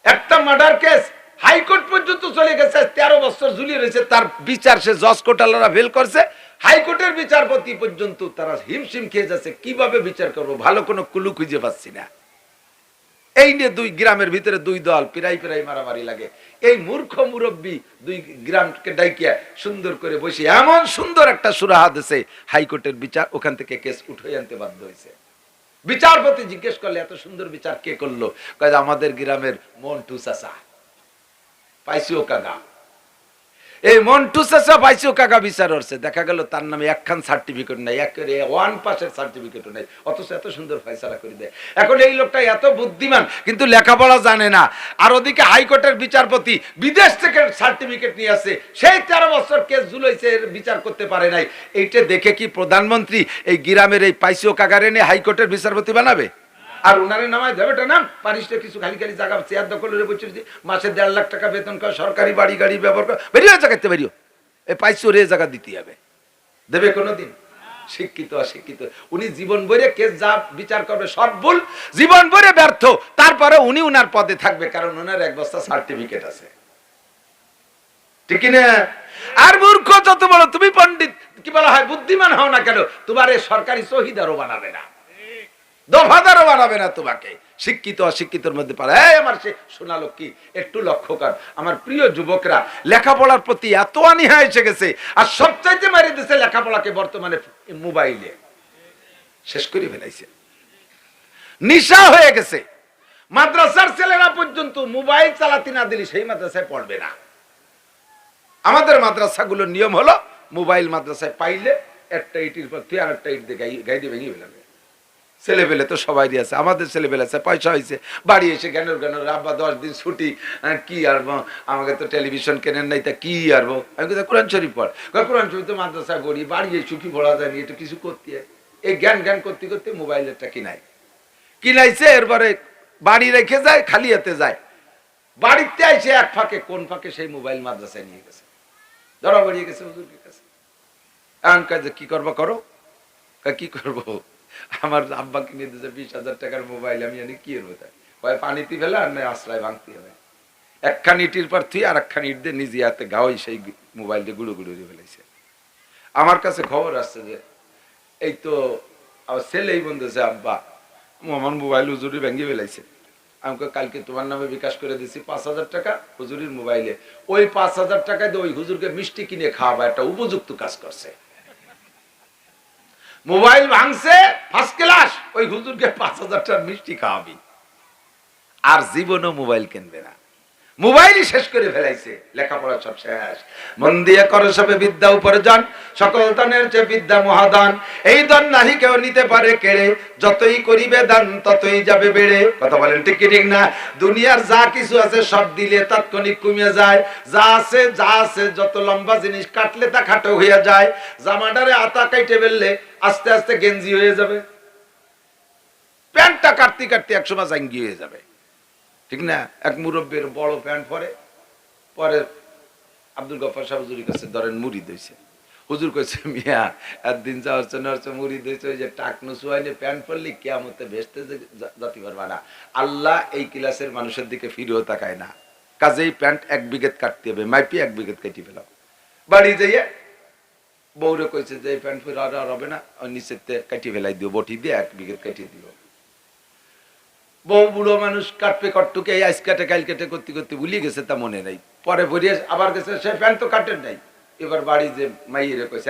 একটা মার্ডার কেস হাইকোর্ট পর্যন্ত চলে গেছে, 13 বছর ঝুলিয়ে রয়েছে, তার বিচার সে জজ কোর্টালরা ফেল করছে, হাইকোর্টের বিচারপতি পর্যন্ত তারা হিমশিম খেয়ে যাচ্ছে, কিভাবে বিচার করব, ভালো কোনো কুলু খুঁজে পাচ্ছি না। এই নিয়ে দুই গ্রামের ভিতরে দুই দল পিরাই মারামারি লাগে। এই মূর্খ মুরব্বী দুই গ্রামকে ডাইকিয়া সুন্দর করে বসে এমন সুন্দর একটা সুরাহা দিয়েছে, হাইকোর্টের বিচার ওখান থেকে কেস উঠে আনতে বাধ্য হয়েছে। বিচারপতি জিজ্ঞেস করলে এত সুন্দর বিচার কে করলো? কয় আমাদের গ্রামের মন্টু চাচা, পাইছিও কাকা। এই মন্টু চাচা পাইছিও কাকা বিচার করছে, দেখা গেল তার নামে একখান সার্টিফিকেট নাই, একেবারে 1 পাসের সার্টিফিকেটও নাই, অথচ এত সুন্দর ফয়সালা করে দেয়। এখন এই লোকটা এত বুদ্ধিমান কিন্তু লেখাপড়া জানে না, আর ওদিকে হাইকোর্টের বিচারপতি বিদেশ থেকে সার্টিফিকেট নিয়ে আসে, সেই 13 বছর কেস ঝুলাইছে, বিচার করতে পারে নাই। এইটা দেখে কি প্রধানমন্ত্রী এই গ্রামের এই পাইছিও কাকারে নিয়ে হাইকোর্টের বিচারপতি বানাবে? আর উনারে নামায় দেবেটা নাম পারিসটা কিছু খালি জায়গা চেয়ার দখল করে বসে মাসে 1.5 লাখ টাকা বেতন কর, সরকারি বাড়ি গাড়ি ব্যবহার কর, বেরিয়ে জায়গাতে বেরিও, এই পাইছো রে জায়গা দিতে হবে, দেবে কোনোদিন? শিক্ষিত অশিক্ষিত উনি জীবন ভরে কেস যা বিচার করবে সব ভুল, জীবন ভরে ব্যর্থ, তারপরে উনি উনার পদে থাকবে, কারণ উনার 1 বস্তা সার্টিফিকেট আছে, ঠিক না? আর মূর্খ যত বড় তুমি পণ্ডিত কি বলা হয় বুদ্ধিমান হও না কেন, তোমার এই সরকারি চৌকিদারও বানাবে না, দফাদারও বানাবে না তোমাকে। শিক্ষিত অশিক্ষিতের মধ্যে পারে। আমার সে শোনালো কি, একটু লক্ষ্য কর, আমার প্রিয় যুবকরা, লেখাপড়ার প্রতি এত অনীহা এসে গেছে, আর সবচাইতে মারি দিয়েছে লেখাপড়াকে বর্তমানে মোবাইলে শেষ করে ফেলাইছে, নিশা হয়ে গেছে। মাদ্রাসার ছেলেরা পর্যন্ত মোবাইল চালাতে না দিলে সেই মাদ্রাসায় পড়বে না। আমাদের মাদ্রাসাগুলোর নিয়ম হলো মোবাইল মাদ্রাসায় পাইলে একটা ইটির পর তুই আর একটা ইট দিয়ে গাই দিয়ে ভেঙে ফেলাবে। ছেলেবেলে তো সবাই আছে, আমাদের ছেলেবেলে আছে, পয়সা হয়েছে, বাড়ি এসে জ্ঞানের আব্বা 10 দিন ছুটি, কি আরবো, আমাকে তো টেলিভিশন কেনেন নাই, তা কি আরবো? আমি কোথায় কোরআন শরীফ পড়, কোরআন শরীফ তো মাদ্রাসায় পড়ি, বাড়ি এসে কি পড়া যায়নি, একটু কিছু করতে, এই জ্ঞান করতে করতে মোবাইলেরটা কিনাইছে, এরপরে বাড়ি রেখে যায়, খালি হাতে যায়, বাড়িতে আইসে এক ফাঁকে কোন ফাঁকে সেই মোবাইল মাদ্রাসায় নিয়ে গেছে, ধরা বেরিয়ে গেছে হুজুরের কাছে। এমন কাজে কি করবো করো, কি করবো, আমার আব্বা কিনে দিয়েছে 20,000 টাকার মোবাইল, আমি জানি কি করবো, তাই হয় পানিতে ফেলে আর নয় আশ্রয় ভাঙতে হবে, একখান ইটির পর তুই আর একখান ইট দিয়ে নিজে হাতে গাওয়াই সেই মোবাইলটা গুঁড়ো ফেলেছে। আমার কাছে খবর আসছে যে এই তো আমার ছেলেই বলতেছে, আব্বা আমার মোবাইল হুজুরি ভেঙে ফেলাইছে, আমাকে কালকে তোমার নামে বিকাশ করে দিচ্ছি 5,000 টাকা হুজুরির মোবাইলে, ওই 5,000 টাকা দিয়ে ওই হুজুরকে মিষ্টি কিনে খাওয়াবা, একটা উপযুক্ত কাজ করছে। মোবাইল ভাঙছে ফার্স্ট ক্লাস, ওই হুজুরকে 5,000 টাকার মিষ্টি খাওয়াবি, আর জীবনও মোবাইল কিনবে না, মোবাইলই শেষ করে ফেলাইছে, লেখাপড়া সব শেষ। মন দিয়ে করো সবে বিদ্যা উপার্জন, সকল দানের চেয়ে বিদ্যা মহাদান, এই দান নাহি কেউ নিতে পারে কেড়ে, যতই করিবে দান ততই যাবে বেড়ে। কথা বলেন ঠিক কি ঠিক না? দুনিয়ার যা কিছু আছে সব দিলে তাৎক্ষণিক কমে যায়, যা আছে যত লম্বা জিনিস কাটলে তা খাটো হয়ে যায়, জামাটারে আতা কাইটে ফেললে আস্তে আস্তে গেঞ্জি হয়ে যাবে, প্যান্টটা কাটতে কাটতে একসময় জাঙ্গি হয়ে যাবে, ঠিক না? এক মুরব্বীর বড় প্যান্ট পরে আব্দুল গফফার সাহেব হুজুরের কাছে ধরেন মুড়ি দিয়েছে, হুজুর কইছে মিয়া একদিন যাওয়ার জন্য মুড়ি দিয়েছে, ওই যে টাকনু সুয়াইনে প্যান্ট পরলি কিয়ামতে ভেস্তে জাতি পারবা না, আল্লাহ এই ক্লাসের মানুষের দিকে ফিরেও তাকায় না, কাজেই প্যান্ট 1 বিঘত কাটতে হবে, মাইপি 1 বিঘত কেটে ফেলাও। বাড়ি যাইয়া বউরে কইছে যে এই প্যান্ট পরে আর হবে না, ওই নিচেতে কাটি ফেলাই দিও, বটি দিয়ে 1 বিঘত কাটিয়ে দিও। বউ বুড়ো মানুষ কাটবে কটটুকে, এই আইস কাটে কাল কেটে করতে করতে ভুলিয়ে গেছে, তা মনে নাই, পরে ভরিয়ে আবার গেছে, সে প্যান্ট তো কাটেন নাই, এবার বাড়ি যে মাইয়েরে কইছে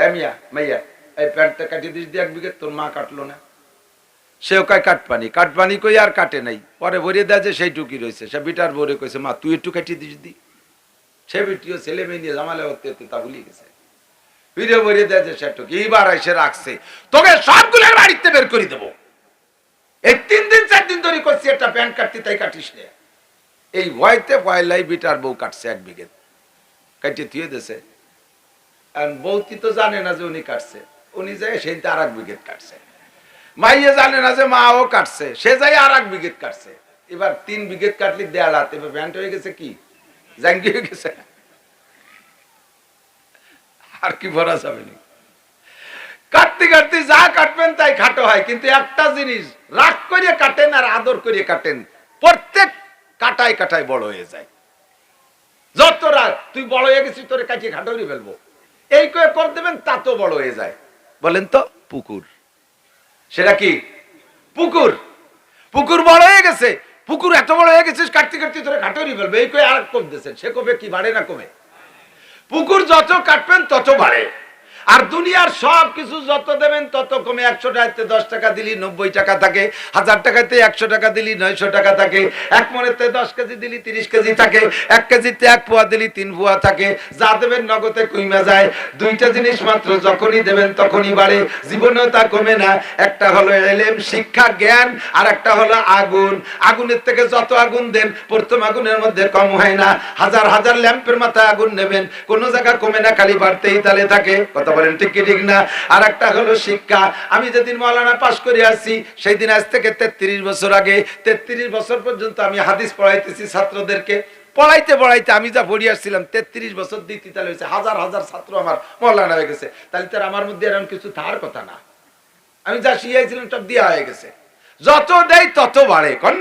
মাইয়া এই প্যান্টটা কাটিয়ে দিস দিয়ে 1 বিঘত, তোর মা কাটলো না, সেও কয় কাটপানি কই আর কাটে নাই, পরে ভরিয়ে দেয় যে সেইটুকি রয়েছে, সে বিটার বউরে কইছে মা তুই একটু কাটিয়ে দিস দি, সে বিটিও ছেলে মেয়ে নিয়ে জামালে হতে তা ভুলিয়ে গেছে, ভিডিও ভরিয়ে দেয় যে সেটুকি, এইবার এসে রাখছে তোকে সবগুলোর বাড়িতে বের করে দেবো, এই 3 দিন 4 দিন ধরে করছি একটা প্যান্ট কাটতে, তাই কাটিস না। এই ভয়তে পয়লাই বিটার বউ কাটছে 1 বিঘে কাটিয়ে থুয়ে দিয়েছে। আর বউতি তো জানে না যে উনি কাটছে, উনি যায় সেই আর 1 বিঘে কাটছে। মাইয়ে জানে না যে মাও কাটছে, সে যাই আর 1 বিঘে কাটছে। এবার 3 বিঘে কাটলি দেড়াতে প্যান্ট হয়ে গেছে কি জাঙ্গি হয়ে গেছে। আর কি ভরা যাবে না। কাটতে কাটতে যা কাটবেন তাই খাটো হয়, কিন্তু একটা জিনিস রাগ করে কাটেন আর আদর করে কাটেন, প্রত্যেক কাটায় কাটায় বড় হয়ে যায়। যত রাগ, তুই বড় হয়ে গেছিস তোরে কাটিয়ে খাটো করে ফেলবো, এই করে কর দেবেন তা তো বড় হয়ে যায়। বলেন তো পুকুর, সেটা কি পুকুর? পুকুর বড় হয়ে গেছে, পুকুর এত বড় হয়ে গেছিস কাটতে কাটতে তোরে খাটো করে ফেলবে, এই করে আর কম দিয়েছেন, সে কবে কি বাড়ে না কমে? পুকুর যত কাটবেন তত বাড়ে। আর দুনিয়ার সব কিছু যত দেবেন তত কমে। 100 টাকাতে 10 টাকা দিলি 90 টাকা থাকে, 1000 টাকাতে 100 টাকা দিলি 900 টাকা থাকে, 1 মনেতে 10 কেজি দিলি 30 কেজি থাকে, 1 কেজিতে 1 পোয়া দিলি 3 পোয়া থাকে। যা দেবেন নগদে কমে যায়। দুইটা জিনিস মাত্র যখনই দেবেন তখনই বাড়ে, জীবনেও তা কমে না। একটা হলো এলেম, শিক্ষা, জ্ঞান, আর একটা হলো আগুন। আগুনের থেকে যত আগুন দেন প্রথম আগুনের মধ্যে কম হয় না। হাজার হাজার ল্যাম্পের মাথায় আগুন নেবেন, কোন জায়গা কমে না, খালি বাড়তেই তালে থাকে। কথা বলেন ঠিক কি ঠিক না? আর একটা হলো শিক্ষা। আমি যেদিন মাওলানা পাশ করে আসছি সেই দিন আজ থেকে 33 বছর আগে, 33 বছর পর্যন্ত আমি হাদিস পড়াইতেছি ছাত্রদেরকে। পড়াইতে পড়াইতে আমি যা পড়ি আসছিলাম 33 বছর দিতে তাহলে হয়েছে হাজার হাজার ছাত্র আমার মাওলানা হয়ে গেছে। তাহলে তার আমার মধ্যে এরকম কিছু থাকার কথা না। আমি যা শিখাইছিলাম সব দিয়া হয়ে গেছে। যত দেয় তত বাড়ে। কোন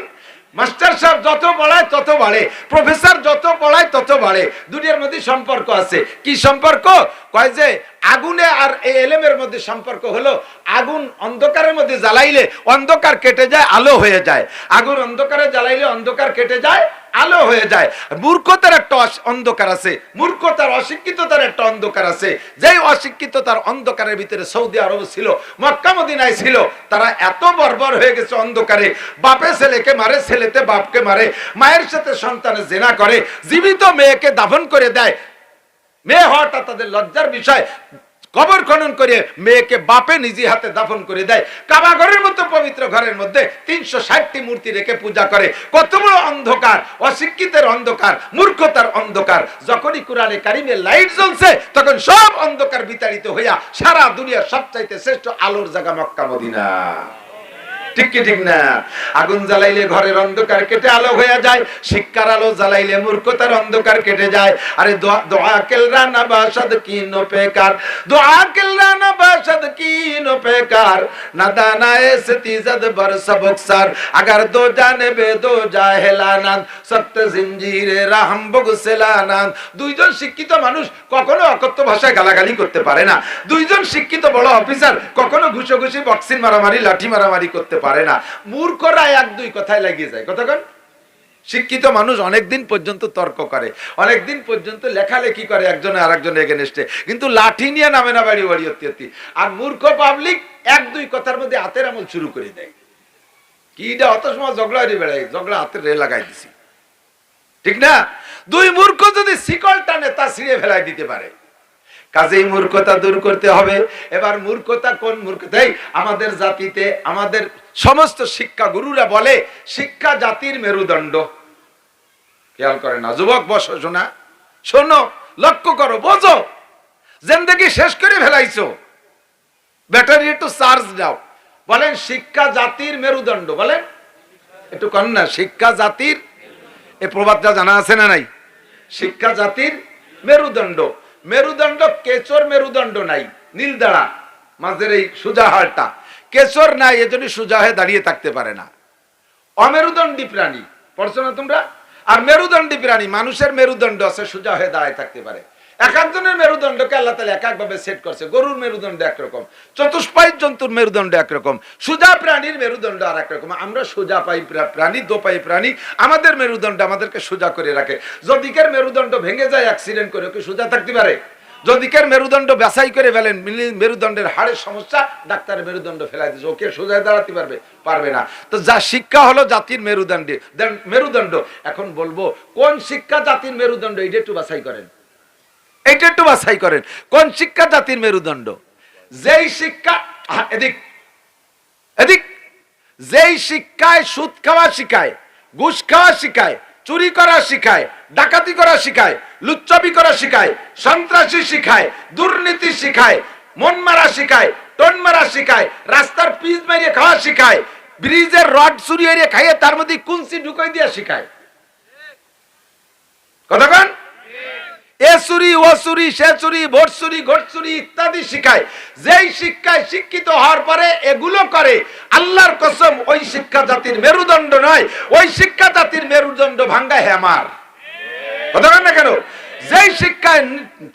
মাস্টার সাহেব যত পড়ায় তত বাড়ে, প্রফেসর যত পড়ায় তত বাড়ে। দুনিয়ার মধ্যে সম্পর্ক আছে। কি সম্পর্ক? কয় যে আগুনে আর এই এলেমের মধ্যে সম্পর্ক হলো, আগুন অন্ধকারের মধ্যে জ্বালাইলে অন্ধকার কেটে যায়, আলো হয়ে যায়। আগুন অন্ধকারে জ্বালাইলে অন্ধকার কেটে যায়, আলো হয়ে যায়। মূর্খতার একটা অন্ধকার আছে, মূর্খতার অশিক্ষিততার একটা অন্ধকার আছে। যেই অশিক্ষিততার অন্ধকারের ভিতরে সৌদি আরব ছিল, মক্কা মদিনায় ছিল, তারা এত বর্বর হয়ে গেছে অন্ধকারে। বাপে ছেলেকে মারে, ছেলেতে বাপকে মারে, মায়ের সাথে সন্তানের জেনা করে, জীবিত মেয়েকে দাফন করে দেয়। মেয়ে হওয়াটা তাদের লজ্জার বিষয়। কবর খনন করে মেয়েকে বাপে নিজে হাতে দাফন করে দেয়। কাবা ঘরের মতো পবিত্র ঘরের মধ্যে 360টি মূর্তি রেখে পূজা করে। কত বড় অন্ধকার! অশিক্ষিতের অন্ধকার, মূর্খতার অন্ধকার। যখনই কোরআনে কারিমে লাইট জ্বলছে তখন সব অন্ধকার বিতাড়িত হইয়া সারা দুনিয়ার সবচাইতে শ্রেষ্ঠ আলোর জায়গা মক্কা মদিনা। ঠিক কি ঠিক না? আগুন জ্বালাইলে ঘরের অন্ধকার কেটে আলো হয়ে যায়, শিক্ষার আলো জ্বালাইলে মূর্খতার অন্ধকার কেটে যায়। আরে দোয়া কেলরা না বাসাদ কি নো পেকার, দোয়া কেলরা না বাসাদ কি নো পেকার, নাদানা এসে তিজাদ বর সবকসার, अगर दो জানেবে দো জাহেলানান, সত্য জিঞ্জিরে রাহম বগসেলানান। দুইজন শিক্ষিত মানুষ কখনো অকথ্য ভাষায় গালাগালি করতে পারে না। দুইজন শিক্ষিত বড় অফিসার কখনো ঘুষোঘুষি, বক্সিং মারামারি, লাঠি মারামারি করতে পারে না। মূর্খরা 1-2 কথায় লাগিয়ে যায়। কথা কন? শিক্ষিত মানুষ অনেকদিন পর্যন্ত তর্ক করে, অনেকদিন পর্যন্ত লেখালেখি করে একজনে আরেকজনের এগেনস্টে, কিন্তু লাঠি নিয়ে নামে না বাড়ি বাড়ি অত্যতি। আর মূর্খ পাবলিক 1-2 কথার মধ্যে হাতের আমল শুরু করে দেয়। কিটা অত সময় ঝগড়া হয়ে বেড়ায়, ঝগড়া হাতের রে লাগাই দিছি। ঠিক না? 2 মূর্খ যদি শিকল টানে তা ছিঁড়ে ফেলাই দিতে পারে। কাজেই মূর্খতা দূর করতে হবে। এবার মূর্খতা কোন মূর্খতা? আমাদের জাতিতে আমাদের সমস্ত শিক্ষা গুরুরা বলে শিক্ষা জাতির মেরুদণ্ড। খেয়াল করে না যুবক, বসো শোনা, শোনো, লক্ষ্য করো, বোঝো। জিন্দেগি শেষ করে ফেলাইছো, ব্যাটারি একটু চার্জ দাও। বলেন শিক্ষা জাতির মেরুদণ্ড। বলেন একটু কন না, শিক্ষা জাতির, এই প্রবাদটা জানা আছে না নাই? শিক্ষা জাতির মেরুদণ্ড। মেরুদণ্ড কেচর মেরুদণ্ড নাই, নীল দাঁড়া মাঝের এই সোজা হাড়টা, কেচর নাই, এজন্য সোজা হয়ে দাঁড়িয়ে থাকতে পারে না। অমেরুদণ্ডী প্রাণী পড়ছো না তোমরা? আর মেরুদণ্ডী প্রাণী, মানুষের মেরুদণ্ড আছে, সোজা হয়ে দাঁড়ায় থাকতে পারে। এক একজনের মেরুদণ্ডকে আল্লাহ তাআলা এক একভাবে সেট করছে। গরুর মেরুদণ্ড একরকম, চতুষ্পায়ী জন্তুর মেরুদণ্ড একরকম, সোজা প্রাণীর মেরুদণ্ড আর একরকম। আমরা সোজা পাই প্রাণী, দোপাই প্রাণী, আমাদের মেরুদণ্ড আমাদেরকে সোজা করে রাখে। যদি কের মেরুদণ্ড ভেঙে যায় অ্যাক্সিডেন্ট করে, ওকে সোজা থাকতে পারে? যদি কের মেরুদণ্ড বেসাই করে ফেলেন, মেরুদণ্ডের হাড়ের সমস্যা, ডাক্তারের মেরুদণ্ড ফেলাই দিচ্ছে, ওকে সোজা দাঁড়াতে পারবে? পারবে না। তো যা শিক্ষা হলো জাতির মেরুদণ্ড। এখন বলবো কোন শিক্ষা জাতির মেরুদণ্ড, এটা একটু বাছাই করেন। এইটা একটু বাছাই করেন, কোন শিক্ষা জাতির মেরুদণ্ড? যেই শিক্ষা, এদিক এদিক, যেই শিক্ষায় সুদ খাওয়া শিখায়, ঘুষ খাওয়া শিখায়, চুরি করা শিখায়, ডাকাতি করা শিখায়, লুচ্চামি করা শিখায়, সন্ত্রাসী শিখায়, দুর্নীতি শিখায়, মন মারা শিখায়, টন মারা শিখায়, রাস্তার পিচ মারিয়ে খাওয়া শিখায়, ব্রিজের রড চুরি এরিয়ে খাইয়ে তার মধ্যে কুঞ্চি ঢুকাই দিয়া শিখায়। কতক্ষণ এ চুরি ও চুরি সে চুরি ভোট চুরি ঘোট চুরি ইত্যাদি শিখায়। যেই শিক্ষায় শিক্ষিত হওয়ার পরে এগুলো করে, আল্লাহর কসম ওই শিক্ষা জাতির মেরুদণ্ড নয়, ওই শিক্ষা জাতির মেরুদণ্ড ভাঙ্গা হেমার। কথা বলেন না কেন? যেই শিক্ষায়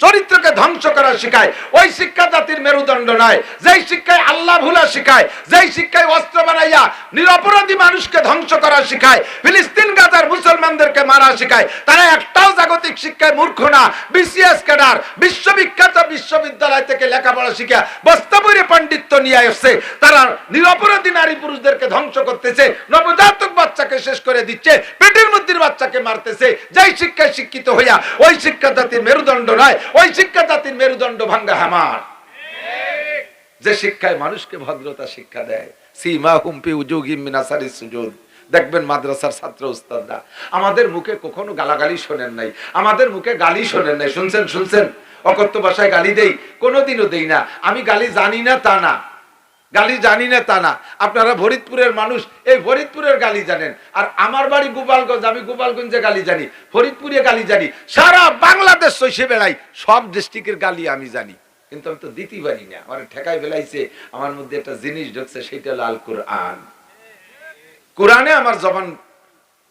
চরিত্রকে ধ্বংস করা শিখায়, ওই শিক্ষা জাতির মেরুদণ্ড নয়। যেই শিক্ষায় আল্লাহ ভুলা শিখায়, যেই শিক্ষায় অস্ত্র বানাইয়া নিরপরাধী মানুষকে ধ্বংস করা শিখায়, ফিলিস্তিন গাজার মুসলমানদেরকে মারা শিখায়, তারা একটাও জাগতিক শিক্ষায় মূর্খ না। বিসিএস ক্যাডার বিশ্ববিখ্যাত বিশ্ববিদ্যালয় থেকে লেখাপড়া শিখা বস্তাবুরি পণ্ডিত্য নিয়ে এসছে, তারা নিরপরাধী নারী পুরুষদেরকে ধ্বংস করতেছে, নবজাতক বাচ্চাকে শেষ করে দিচ্ছে, পেটের মধ্যে বাচ্চাকে মারতেছে। যেই শিক্ষায় শিক্ষিত হইয়া ওই শিক্ষা জাতির মেরুদণ্ড নয়, ওই শিক্ষা জাতির মেরুদণ্ড ভাঙ্গা হামার। যে শিক্ষায় মানুষকে ভদ্রতা শিক্ষা দেয়, সীমাহুম ফি উজুহিম মিন আসারিস সুজুদ। দেখবেন মাদ্রাসার ছাত্র উস্তাদরা আমাদের মুখে কখনো গালাগালি শোনেন নাই, আমাদের মুখে গালি শোনেন নাই। শুনছেন? শুনছেন? অকথ্য ভাষায় গালি দেই? কোনোদিনও দেই না। আমি গালি জানি না তা না, গালি জানি না তা না। আপনারা ফরিদপুরের মানুষ, এই ফরিদপুরের গালি জানেন, আর আমার বাড়ি গোপালগঞ্জ, আমি গোপালগঞ্জে গালি জানি, ফরিদপুরে গালি জানি, সারা বাংলাদেশ চষে বেড়াই, সব ডিস্ট্রিক্টের গালি আমি জানি, কিন্তু আমি তো দিতেই পারি না। আমার ঠেকাই ফেলাইছে, আমার মধ্যে একটা জিনিস ঢুকছে, সেটা হলো আল কোরআন। কোরআনে আমার জবান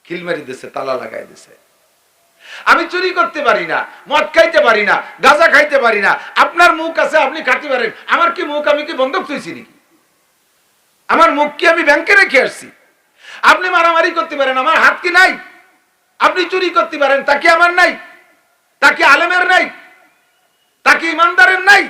খিলমারি দিছে, তালা লাগাই দিছে। আমি চুরি করতে পারি না, মদ খাইতে পারি না, গাঁজা খাইতে পারি না। আপনার মুখ আছে, আপনি খাইতে পারেন, আমার কি মুখ? আমি কি বন্ধক থইছি নাকি? আমার মুখ কি আমি ব্যাংকে রেখে আসছি? আপনি মারামারি করতে পারেন, আমার হাত কি নাই? আপনি চুরি করতে পারেন, তা কি আমার নাই? তা কি আলেমের নাই? তা কি ইমানদারের নাই?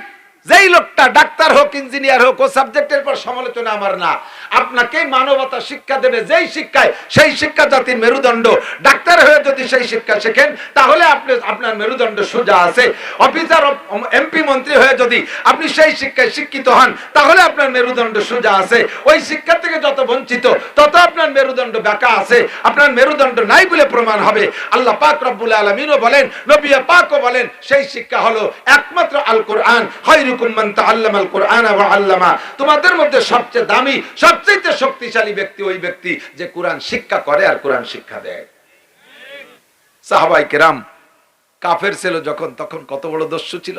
যেই লোকটা ডাক্তার হোক, ইঞ্জিনিয়ার হোক, ও সাবজেক্টের পর সমালোচনা আমার না। আপনাকে মানবতা শিক্ষা দেবে যেই শিক্ষায়, সেই শিক্ষা জাতির মেরুদণ্ড। ডাক্তার হয়ে যদি সেই শিক্ষা শেখেন, তাহলে আপনি, আপনার মেরুদণ্ড সোজা আছে। অফিসার, এমপি, মন্ত্রী হয়ে যদি আপনি সেই শিক্ষায় শিক্ষিত হন, তাহলে আপনার মেরুদণ্ড সোজা আছে। ওই শিক্ষা থেকে যত বঞ্চিত, তত আপনার মেরুদণ্ড বাঁকা আছে। আপনার মেরুদণ্ড নাই বলে প্রমাণ হবে। আল্লাহ পাক রব্বুল আলামিনও বলেন, নবী পাকও বলেন, সেই শিক্ষা হলো একমাত্র আল কোরআন। তোমাদের মধ্যে সবচেয়ে দামি, সবচেয়ে শক্তিশালী ব্যক্তি ওই ব্যক্তি যে কোরআন শিক্ষা করে আর কোরআন শিক্ষা দেয়। সাহাবায়ে কেরাম কাফের ছিল যখন, তখন কত বড় দস্যু ছিল।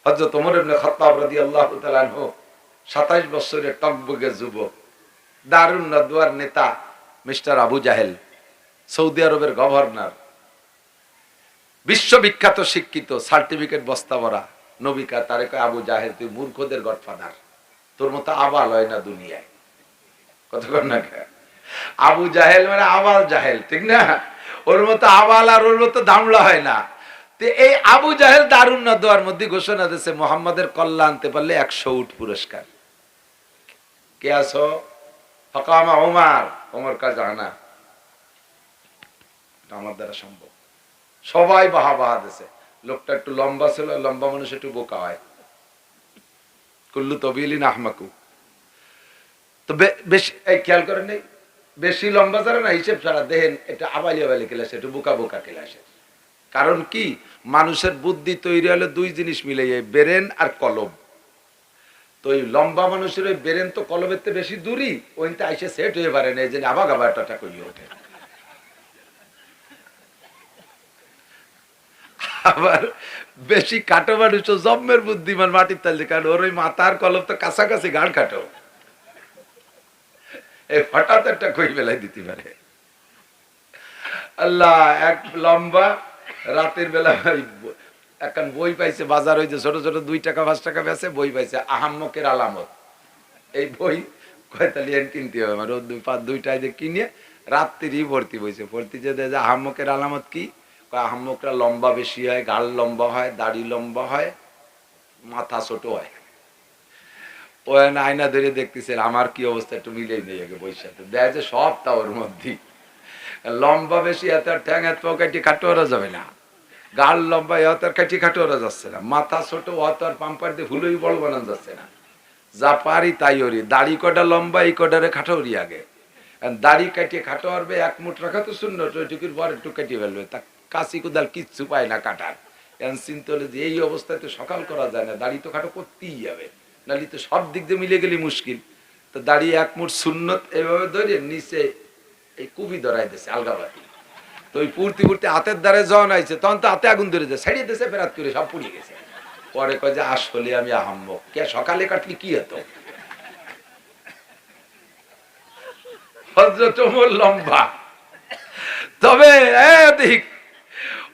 হযরত ওমর ইবনে খাত্তাব রাদিয়াল্লাহু তাআলা আনহু 27 বছরের টকবগে যুবক, দারুন নদওয়ার নেতা মিস্টার আবু জাহেল, সৌদি আরবের গভর্নর, বিশ্ববিখ্যাত শিক্ষিত, সার্টিফিকেট বস্তা ভরা। নবিকা তারে কয়, আবু জাহেল তুই মূর্খদের গডফাদার, তোর মতো আবাল হয় না দুনিয়ায়। কতক্ষণ না, আবু জাহেল মানে আবাল জাহেল, ঠিক না? ওর মতো আবাল আর ওর মতো দামলা হয় না। তো এই আবু জাহেল দারুন নদওয়ার মধ্যে ঘোষণা দিয়েছে, মুহাম্মাদের কল্লা আনতে পারলে 100 উট পুরস্কার। কে আছো? ফাকামা ওমর, ওমর কা জানা, আমার দ্বারা সম্ভব। সবাই বাহা বাহা দিছে। লোকটা একটু লম্বা ছিল, লম্বা মানুষ একটু বোকা হয়। কুল্লু তবিলিন আহমাকু। তো বেশি খেয়াল করেন নাই, বেশি লম্বা যারা না, হিসেব ছাড়া দেখেন এটা আবালি আবালি ক্লাসে, একটু বোকা বোকা ক্লাসে। কারণ কি, মানুষের বুদ্ধি তৈরি হলে দুই জিনিস মিলে যায়, ব্রেন আর কলম। তো ওই লম্বা মানুষের ওই ব্রেন তো কলমের থেকে বেশি দূরই, ওইটা আইসে সেট হয়ে পারে না, এই জন্য আবার আবার টাটা করিয়ে ওঠে। আবার বেশি কাটো মানুষ জন্মের বুদ্ধিমান, মাটির তালে, কারণ ওর ওই মাথার কলম তো কাছাকাছি, গাড় কাটো, এই হঠাৎ একটা কই বেলায় দিতে পারে। আল্লাহ, এক লম্বা রাতের বেলা এখন বই পাইছে, বাজার হয়েছে, ছোট ছোট 2 টাকা 5 টাকা বেচে বই পাইছে, আহাম্মকের আলামত। এই বই কয়তালিয়ান কিনতে হবে, আমার 2টায় যে কিনে রাত্রি ভর্তি বইছে, ভর্তি যে দেয় যে আহাম্মকের আলামত কি? আহাম্মকরা লম্বা বেশি হয়, গাল লম্বা হয়, দাড়ি লম্বা হয়, মাথা ছোট হয়। ও আয়না ধরে দেখতেছে আমার কি অবস্থা, একটু মিলেই নেই আগে বইয়ের সাথে, দেয় যে সব তা ওর মধ্যে। লম্বা বেশি এত ঠ্যাং এত কাটি খাটো ওরা যাবে না, গাল লম্বা এত কাটি খাটো ওরা যাচ্ছে না, মাথা ছোট অত আর পাম্পার দিয়ে ভুলই বল বানানো যাচ্ছে না। যা পারি তাই ওরি, দাড়ি কটা লম্বা, এই কটারে খাটোরি আগে। দাড়ি কাটিয়ে খাটো হবে, এক মুঠ রাখা তো শূন্য, ওইটুকুর পর একটু কাটিয়ে ফেলবে, তা কাশি কোদাল কিচ্ছু পায় না কাটার। চিন্তা হলে যে এই অবস্থায় তো সকাল করা যায় না, দাড়ি তো খাটো করতেই যাবে, নাহলে তো সব দিক দিয়ে মিলে গেলে মুশকিল। তো দাড়ি এক মুঠ সুন্নত এভাবে ধরে নিচে এই কুবি ধরাই দিয়েছে আলগাবাতি। তো ওই পুড়তে পুড়তে হাতের দ্বারে জন আইছে, তখন তো হাতে আগুন ধরে যায়, ছাড়িয়ে দিয়েছে, ফেরাত করে সব পুড়িয়ে গেছে। পরে কয় যে আসলে আমি আহাম্মক, কে সকালে কাটলি কি হতো। হযরত ওমর লম্বা, তবে এদিক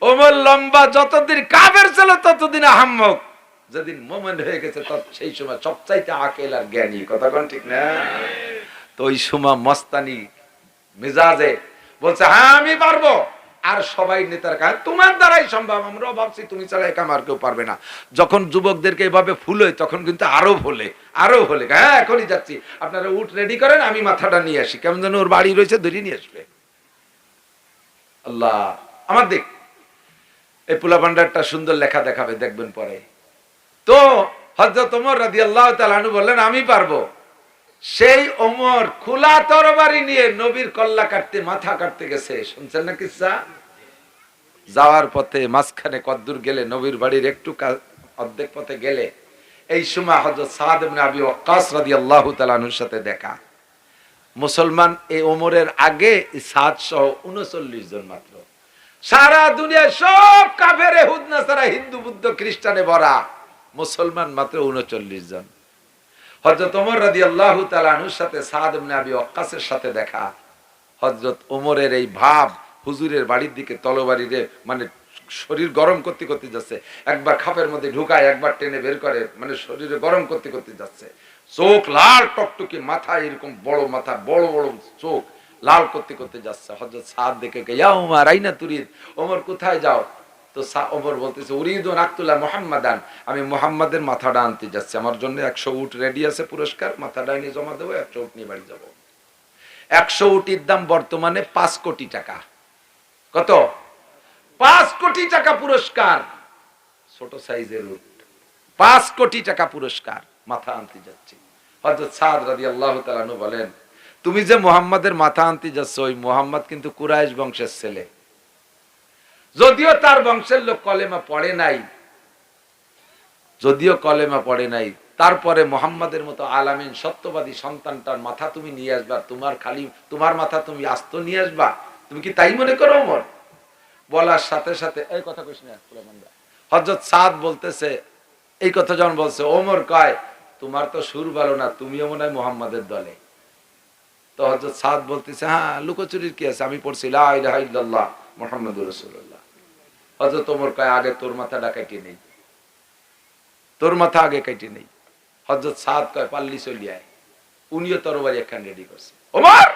ওমর লম্বা, যতদিন কাফের ছিল ততদিন আহাম্মক, যেদিন মোমেন হয়ে গেছে সেই সময় সবচাইতে আকেল আর জ্ঞানী। কথা কোন ঠিক না? তো ওই সময় মস্তানি মেজাজে বলছে হ্যাঁ আমি পারবো, আর সবাই নেতার কাছে তোমার দ্বারাই সম্ভব, আমরাও ভাবছি তুমি ছাড়া একা আর কেউ পারবে না। যখন যুবকদেরকে এভাবে ফুলে তখন কিন্তু আরো ফুলে, আরো ফুলে, হ্যাঁ এখনই যাচ্ছি, আপনারা উঠ রেডি করেন, আমি মাথাটা নিয়ে আসি। কেমন যেন ওর বাড়ি রয়েছে, ধরিয়ে নিয়ে আসবে। আল্লাহ আমার দিক, এই পোলা ভান্ডারটা সুন্দর লেখা দেখাবে, দেখবেন পরে। তো হযরত ওমর রাদিয়াল্লাহু তাআলা আনহু বললেন আমি পারবো। সেই ওমর খোলা তরবারি নিয়ে নবীর কল্লা কাটতে, মাথা কাটতে গেছে। শুনছেন না কিসসা? যাওয়ার পথে মাঝখানে কদ্দুর গেলে, নবীর বাড়ির একটু অর্ধেক পথে গেলে, এই সময় হযরত সাদ ইবনে আবি ওয়াক্কাস রাদিয়াল্লাহু তাআলা আনহুর সাথে দেখা। মুসলমান এই ওমরের আগে সাদ সহ 39 জন মাত্র। সারা দুনিয়ায় সব কাফের, ইহুদ নাসারা, হিন্দু বুদ্ধ খ্রিস্টানে ভরা, মুসলমান মাত্র 39 জন। হযরত ওমর রাদিয়াল্লাহু তাআলা আনহুর সাথে সাদ ইবনে আবি ওয়াক্কাসের সাথে দেখা। হযরত ওমরের এই ভাব, হুজুরের বাড়ির দিকে তলবাড়িরে, মানে শরীর গরম করতে করতে যাচ্ছে, একবার খাপের মধ্যে ঢুকায়, একবার টেনে বের করে, মানে শরীরে গরম করতে করতে যাচ্ছে। চোখ লাল টকটকে, মাথা এরকম বড় মাথা, বড় বড় চোখ, লাল করতে করতে যাচ্ছে। হযরত সাদ দেখে ইয়া উমর আইনা তুরিদ, ওমর কোথায় যাও? তো ওমর বলতেছে উরিদু নাকতুলা মুহাম্মাদান, আমি মুহাম্মাদের মাথাটা আনতে যাচ্ছি, আমার জন্য 100 উট রেডি আছে পুরস্কার, মাথাটা এনে জমা দেবো, 100 উট নিয়ে বাড়ি যাবো। 100 উটির দাম বর্তমানে 5 কোটি টাকা। কত? 5 কোটি টাকা পুরস্কার। ছোট সাইজের উট, 5 কোটি টাকা পুরস্কার, মাথা আনতে যাচ্ছি। হযরত সাদ রাদিয়াল্লাহু তাআলা আনহু বলেন তুমি যে মুহাম্মাদের মাথা আনতে যাচ্ছ, ওই মুহাম্মদ কিন্তু কুরাইশ বংশের ছেলে, যদিও তার বংশের লোক কলেমা পড়ে নাই, যদিও কলেমা পড়ে নাই, তারপরে মুহাম্মাদের মতো আলামিন সত্যবাদী সন্তানটার মাথা তুমি নিয়ে আসবা, তোমার মাথা তুমি আস্ত নিয়ে আসবা, তুমি কি তাই মনে করো ওমর? বলার সাথে সাথে এই কথা কইস না, হযরত সাদ বলতেছে, এই কথা যখন বলছে, ওমর কয় তোমার তো সুর ভালো না, তুমিও মনে হয় মুহাম্মাদের দলে। তো হযরত সাদ বলতেছে হ্যাঁ, লুকোচুরির কি আছে, আমি পড়ছি লা ইলাহা ইল্লাল্লাহ মুহাম্মাদুর রাসূলুল্লাহ। হযরত ওমর কয় আগে তোর মাথাটা কেটে নেই, তোর মাথা আগে কেটে নেই। হযরত সাদ কয় পাল্লি চলি আয়। উনিও তরবারি একখান রেডি করছে। ওমর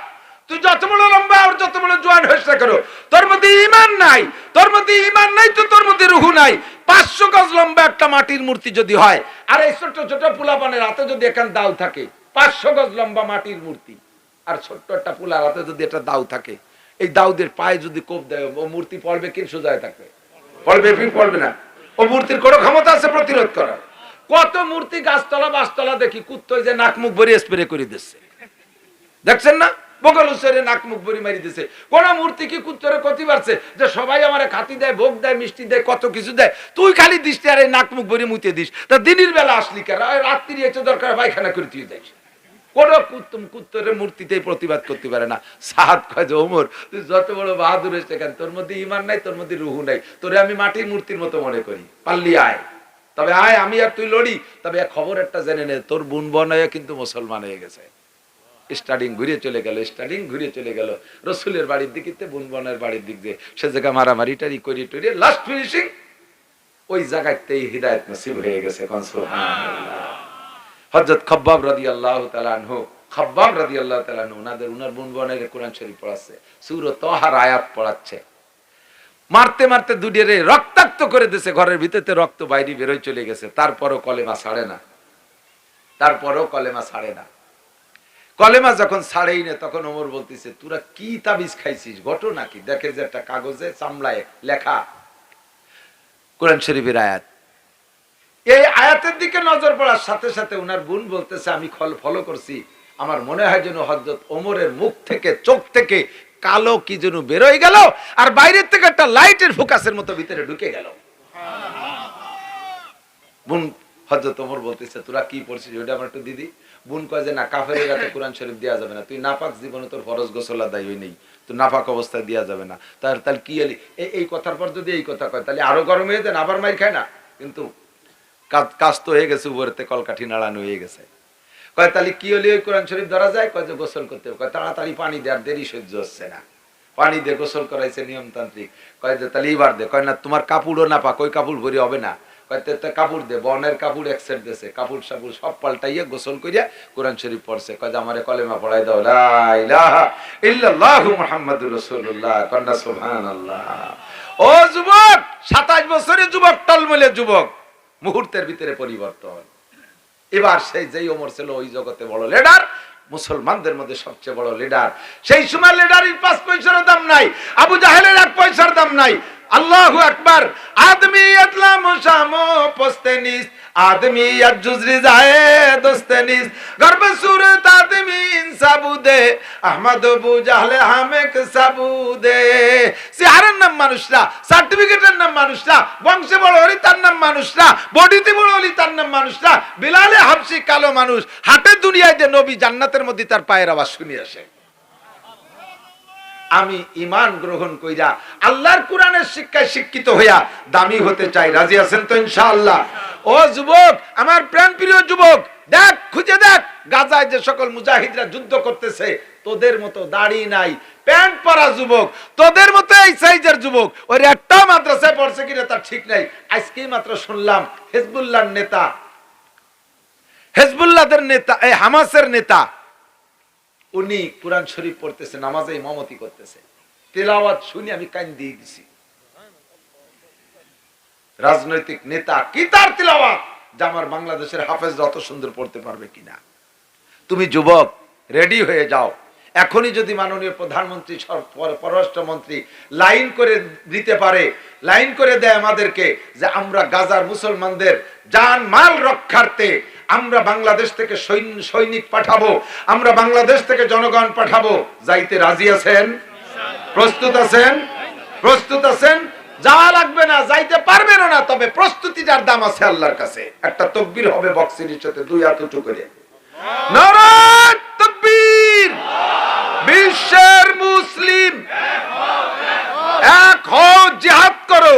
তুই যত বড় লম্বা আর যত বড় জোয়ান হইস না কেন, তোর মধ্যে ঈমান নাই, তোর মধ্যে ঈমান নাই তো তোর মধ্যে রূহ নাই। 500 গজ লম্বা একটা মাটির মূর্তি যদি হয়, আর এই ছোট ছোট পোলাপানের হাতে যদি এখান দাও থাকে, 500 গজ লম্বা মাটির মূর্তি, আর ছোট্ট একটা পোলার হাতে যদি একটা দাও থাকে, এই দাউদের পায়ে যদি কোপ দেয়, ও মূর্তি পড়বে কি সোজায় থাকবে? পড়বে কি পড়বে না? ও মূর্তির কোনো ক্ষমতা আছে প্রতিরোধ করার? কত মূর্তি গাছতলা বাসতলা দেখি, কুত্তই যে নাক মুখ ভরে স্প্রে করে দিচ্ছে, দেখছেন না? বগল উসরে নাক মুখ ভরে মারি দিচ্ছে। কোন মূর্তি কি কুত্তরে ক্ষতি পারছে যে সবাই আমারে খাতি দেয়, ভোগ দেয়, মিষ্টি দেয়, কত কিছু দেয়, তুই খালি দিস আর এই নাক মুখ ভরে মুতে দিস, তা দিনের বেলা আসলি কেন? রাত্রি এসে দরকার পায়খানা করে তুই যাইস। কোন কুত্তরের মূর্তিতে প্রতিবাদ করতে পারে না। সাদ কয় যে ওমর তুই যত বড় বাহাদুর হয়েছে কেন, তোর মধ্যে ঈমান নাই, তোর মধ্যে রূহ নাই, তোরে আমি মাটির মূর্তির মতো মনে করি, পারলি আয়, তবে আয়, আমি আর তুই লড়ি। তবে খবর একটা জেনে নে, তোর বোন বনায় কিন্তু মুসলমান হয়ে গেছে। স্টার্টিং ঘুরিয়ে চলে গেল, স্টার্টিং ঘুরিয়ে চলে গেল রসুলের বাড়ির দিকে, বোন বনের বাড়ির দিক দিয়ে, সে জায়গা মারামারি টারি করি টরিয়ে লাস্ট ফিনিশিং ওই জায়গাতেই হিদায়াত নসিব হয়ে গেছে। হযরত খাব্বাব রাদিয়াল্লাহু তাআলা আনহু, খাব্বাব রাদিয়াল্লাহু তাআলা আনহু ওনার বোন বনের কোরআন শরীফ পড়াচ্ছে, সূরা তাহার আয়াত পড়াচ্ছে, মারতে মারতে দুডিরে রক্তাক্ত করে দিয়েছে, ঘরের ভিতরে রক্ত বাইরে বেরোয় চলে গেছে, তারপরও কলেমা ছাড়ে না, তারপরও কলেমা ছাড়ে না। কলেমা যখন ছাড়েই না, তখন ওমর বলতেছে তোরা কি তাবিজ খাইছিস, ঘটনা কি? দেখে যে একটা কাগজে চামড়ায় লেখা কোরআন শরীফের আয়াত, এই আয়াতের দিকে নজর পড়ার সাথে সাথে উনার বোন বলতেছে আমি ফলো করছি, আমার মনে হয় যেন হযরত ওমরের মুখ থেকে চোখ থেকে কালো কি যেন বেরোয় গেল আর বাইরের থেকে একটা লাইটের ফোকাসের মতো ভিতরে ঢুকে গেল। বোন হযরত ওমর বলতেছে তোরা কি পড়ছিস ওটা আমার একটু দিদি। বোন কয় যে না, কাফেরের হাতে কোরআন শরীফ দেওয়া যাবে না, তুই নাপাক জীবনে তোর ফরজ গোসল আদায় হই নেই, তো নাপাক অবস্থায় দেওয়া যাবে না। তাহলে কি এই কথার পর যদি এই কথা কয় তাহলে আরো গরম হয়ে যায়, আবার মাইর খায় না। কিন্তু কাজ তো হয়ে গেছে, উপরেতে কলকাঠি নাড়ানো হয়ে গেছে। কয় তাহলে কি হলে ওই কোরআন শরীফ ধরা যায়? কয় যে গোসল করতে হবে। কয় তাড়াতাড়ি পানি দেওয়ার দেরি সহ্য হচ্ছে না, পানি দিয়ে গোসল করাইছে নিয়মতান্ত্রিক। কয় যে তাহলে এইবার দে। কয় না তোমার কাপড়ও না পাক, ওই কাপড় ভরি হবে না। কয় কাপড় দে, বনের কাপড় এক সেট দিয়েছে, কাপড় সাপুড় সব পাল্টাইয়া গোসল করিয়া কোরআন শরীফ পড়ছে। কয় যে আমারে কলেমা পড়াই দাও, লা ইলাহা ইল্লাল্লাহু মুহাম্মাদুর রাসূলুল্লাহ। কন্না সুবহানাল্লাহ। ও যুবক, 27 বছরের যুবক, টলমলে যুবক, মুহূর্তের ভিতরে পরিবর্তন। এবার সেই যেই ওমর ছিল ওই জগতে বড় লিডার, মুসলমানদের মধ্যে সবচেয়ে বড় লিডার। সেই সময় লিডারের 5 পয়সার দাম নাই, আবু জাহেলের 1 পয়সার দাম নাই। আল্লাহু আকবার। আদমিয়ত লা মুশামো পোস্তেনিস, আদমিয়ত জুজরি যায় দোস্তেনিস, গর্ব সুরত আদমি ইনসাবুদে, আহমদ আবু জাহলে হামেক সাবুদে। চেহারার নাম মানুষরা, সার্টিফিকেটের নাম মানুষরা, বংশে বড় হলি তার নাম মানুষরা, বডিতে বড় হলি তার নাম মানুষরা। বিলালে হাবশি কালো মানুষ, হাটে দুনিয়ায় যে নবী জান্নাতের মধ্যে তার পায়ের আওয়াজ শুনি আসে। আমি ঈমান গ্রহণ কইরা আল্লাহর কোরআনের শিক্ষায় শিক্ষিত হইয়া দামি হতে চাই। রাজি আছেন তো ইনশাআল্লাহ? ও যুবক, আমার প্রাণপ্রিয় যুবক, দেখ, খুঁজে দেখ, গাজায় যে সকল মুজাহিদরা যুদ্ধ করতেছে, তোদের মতো দাড়ি নাই, প্যান্ট পরা যুবক, তোদের মতো এই সাইজের যুবক, ওই একটা মাদ্রাসায় পড়ছে কিনা তার ঠিক নাই। আজকেই মাত্র শুনলাম হিজবুল্লাহর নেতা, হিজবুল্লাহদের নেতা, এই হামাসের নেতা, উনি কোরআন শরীফ পড়তেছে, নামাজে ইমামতি করতেছে, তেলাওয়াত শুনি আমি কান দিয়ে দিছি। রাজনৈতিক নেতা কি তার তেলাওয়াত, যে আমার বাংলাদেশের হাফেজরা অত সুন্দর পড়তে পারবে কিনা? তুমি যুবক রেডি হয়ে যাও। এখনই যদি মাননীয় প্রধানমন্ত্রী, পররাষ্ট্রমন্ত্রী লাইন করে দিতে পারে, লাইন করে দেয় আমাদেরকে, যে আমরা গাজার মুসলমানদের জান মাল রক্ষার্থে আমরা বাংলাদেশ থেকে সৈনিক পাঠাবো, আমরা বাংলাদেশ থেকে জনগণ পাঠাবো, যাইতে রাজি আছেন? প্রস্তুত আছেন? প্রস্তুত আছেন? যাওয়া লাগবে না, যাইতে পারবেন না, তবে প্রস্তুতিটার দাম আছে আল্লাহর কাছে। একটা তাকবীর হবে বক্সির সাথে, 2 হাত উঁচু করে, নারায়ে তাকবীর। বিশ্বের মুসলিম এক হও, জিহাদ করো,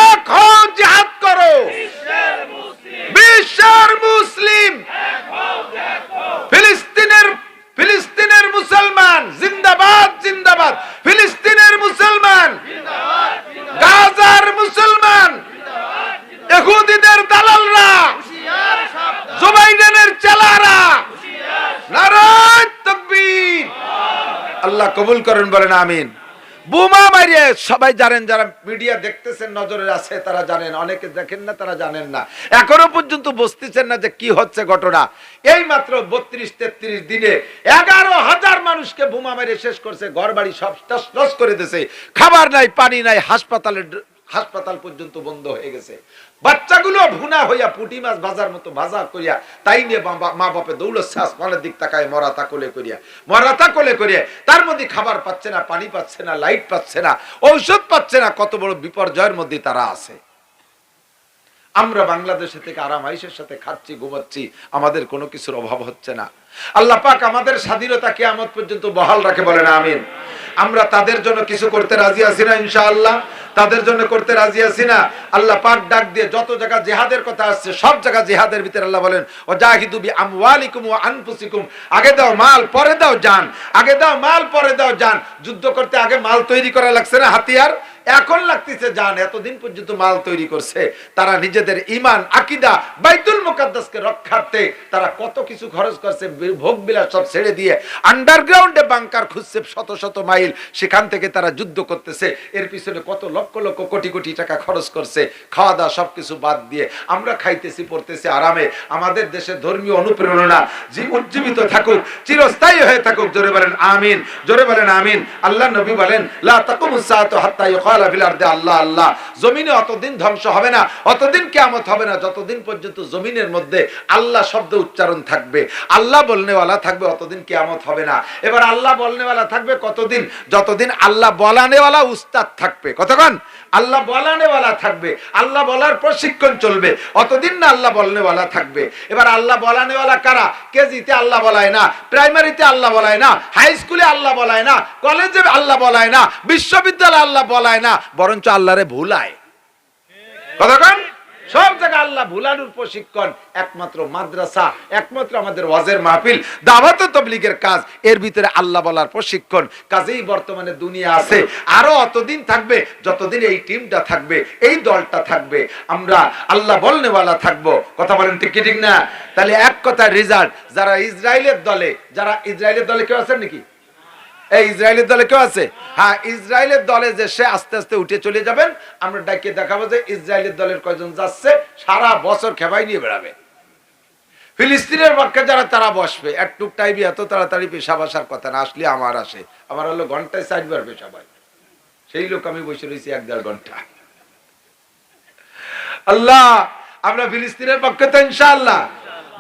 এক হও, জিহাদ করো। বিশ্বের মুসলিম, ফিলিস্তিনের মুসলমান জিন্দাবাদ, জিন্দাবাদ। ফিলিস্তিনের মুসলমান, গাজার মুসলমান, ইহুদিদের দালালরা, জো বাইডেনের চেলারা, নারায়ে তাকবীর। আল্লাহ কবুল করেন, বলেন আমিন। বোমা মারিয়ে সবাই জানেন, যারা মিডিয়া দেখতেছেন, নজরে আছে, তারা জানেন, অনেকে দেখেন না, তারা জানেন না, এখনো পর্যন্ত বুঝতেছেন না যে কি হচ্ছে ঘটনা। এই মাত্র 32-33 দিনে 11,000 মানুষকে বোমা মেরে শেষ করছে, ঘর বাড়ি সব তছনছ করে দিয়েছে, খাবার নাই, পানি নাই, হাসপাতাল পর্যন্ত বন্ধ হয়ে গেছে। বাচ্চাগুলো ভুনা হইয়া পুঁটি মাছ ভাজার মতো ভাজা করিয়া, তাই নিয়ে মা বাপে দৌড়চ্ছে আসমানের দিক তাকায়, মরাতা কোলে করিয়া, তার মধ্যে খাবার পাচ্ছে না, পানি পাচ্ছে না, লাইট পাচ্ছে না, ঔষধ পাচ্ছে না। কত বড় বিপর্যয়ের মধ্যে তারা আছে। আমরা বাংলাদেশে থেকে আরাম আয়েশের সাথে খাচ্ছি, ঘুমাচ্ছি, আমাদের কোনো কিছুর অভাব হচ্ছে না। আল্লাহ পাক আমাদের স্বাধীনতা কিয়ামত পর্যন্ত বহাল রাখে, বলেন আমিন। আমরা তাদের জন্য কিছু করতে রাজি আছি না? ইনশাআল্লাহ তাদের জন্য করতে রাজি আছি না? আল্লাহ পাক ডাক দিয়ে যত জায়গা জিহাদের কথা আসছে, সব জায়গা জিহাদের ভিতরে আল্লাহ বলেন, ওয়াজাহিদু বিআমওয়ালিকুম ওয়া আনফুসিকুম। আগে দাও মাল, পরে দাও জান, আগে দাও মাল, পরে দাও জান। যুদ্ধ করতে আগে মাল তৈরি করা লাগছে না, হাতিয়ার, এখন লাগতেছে জান। এতদিন পর্যন্ত মাল তৈরি করছে, তারা নিজেদের ঈমান আকীদা বাইতুল মুকাদ্দাসকে রক্ষার্থে তারা কত কিছু খরচ করছে, ভোগ বিলাস সব ছেড়ে দিয়ে আন্ডারগ্রাউন্ডে বাংকার খুঁজছে শত শত মাইল, সেখান থেকে তারা যুদ্ধ করতেছে। এর পিছনে কত লক্ষ লক্ষ কোটি কোটি টাকা খরচ করছে, খাওয়া দাওয়া সবকিছু বাদ দিয়ে আমরা খাইতেছি, পড়তেছি আরামে। আমাদের দেশে ধর্মীয় অনুপ্রেরণা উজ্জীবিত থাকুক, চিরস্থায়ী হয়ে থাকুক। জোরে বলেন আমিন, জোরে বলেন আমিন। আল্লাহ নবী বলেন, লা তাকুমুস সাআতু হাত্তা ইউকাল জাআলা ফিল আরদি আল্লাহ আল্লাহ। জমিনে অতদিন ধ্বংস হবে না, অতদিন কিয়ামত হবে না যতদিন পর্যন্ত জমিনের মধ্যে আল্লাহ শব্দ উচ্চারণ থাকবে, আল্লাহ বলনেওয়ালা থাকবে, অতদিন কিয়ামত হবে না। এবার আল্লাহ বলনেওয়ালা থাকবে কতদিন? যতদিন আল্লাহ বলানেওয়ালা উস্তাদ থাকবে। কতক্ষণ? আল্লাহ বলানেওয়ালা থাকবে, আল্লাহ বলার প্রশিক্ষণ চলবে, অতদিন না আল্লাহ বলনেওয়ালা থাকবে। এবার আল্লাহ বলানেওয়ালা কারা? কেজিতে আল্লাহ বলায় না, প্রাইমারিতে আল্লাহ বলায় না, হাই স্কুলে আল্লাহ বলায় না, কলেজে আল্লাহ বলায় না, বিশ্ববিদ্যালয়ে আল্লাহ বলায় না, বরঞ্চ আল্লাহরে ভুলায়। কতক্ষণ? সব জায়গায় আল্লাহ ভুলানোর প্রশিক্ষণ। একমাত্র মাদ্রাসা, একমাত্র আমাদের ওয়াজের মাহফিল, দাওয়াত ও তাবলীগের কাজ, এর ভিতরে আল্লাহ বলার প্রশিক্ষণ। কাজেই বর্তমানে দুনিয়া আছে, আরো অতদিন থাকবে যতদিন এই টিমটা থাকবে, এই দলটা থাকবে, আমরা আল্লাহ বলনেওয়ালা থাকবো। কথা বলেন ঠিক কি ঠিক না? তাহলে এক কথায় রেজাল্ট, যারা ইসরায়েলের দলে কেউ আছেন নাকি? এই ইসরায়েলের দলে কেউ আছে? হ্যাঁ, ইসরায়েলের দলে যে সে আস্তে আস্তে উঠে চলে যাবেন, আমরা ডাকিয়ে দেখাবো যে ইসরায়েলের দলের কয়জন যাচ্ছে, সারা বছর খেপাই নিয়ে বেড়াবে। ফিলিস্তিনের পক্ষে যারা, তারা বসবে। একটু টাইমে এত তাড়াতাড়ি পেশাব আসার কথা না, আসলে আমার আসে, আমার হলো ঘন্টায় 60 বার পেশাব হয়। সেই লোক আমি বসে রয়েছি 1-1.5 ঘন্টা। আল্লাহ, আমরা ফিলিস্তিনের পক্ষে তো ইনশাআল্লাহ,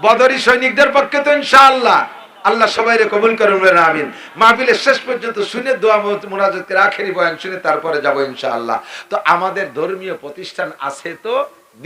বদরি সৈনিকদের পক্ষে তো ইনশাআল্লাহ। আল্লাহ সবাইরে কবুল করুন, আমিন। মাহফিলের শেষ পর্যন্ত শুনে দোয়া মুনাজাত করে আখেরি বয়ান শুনে তারপরে যাব ইনশাআল্লাহ। তো আমাদের ধর্মীয় প্রতিষ্ঠান আছে তো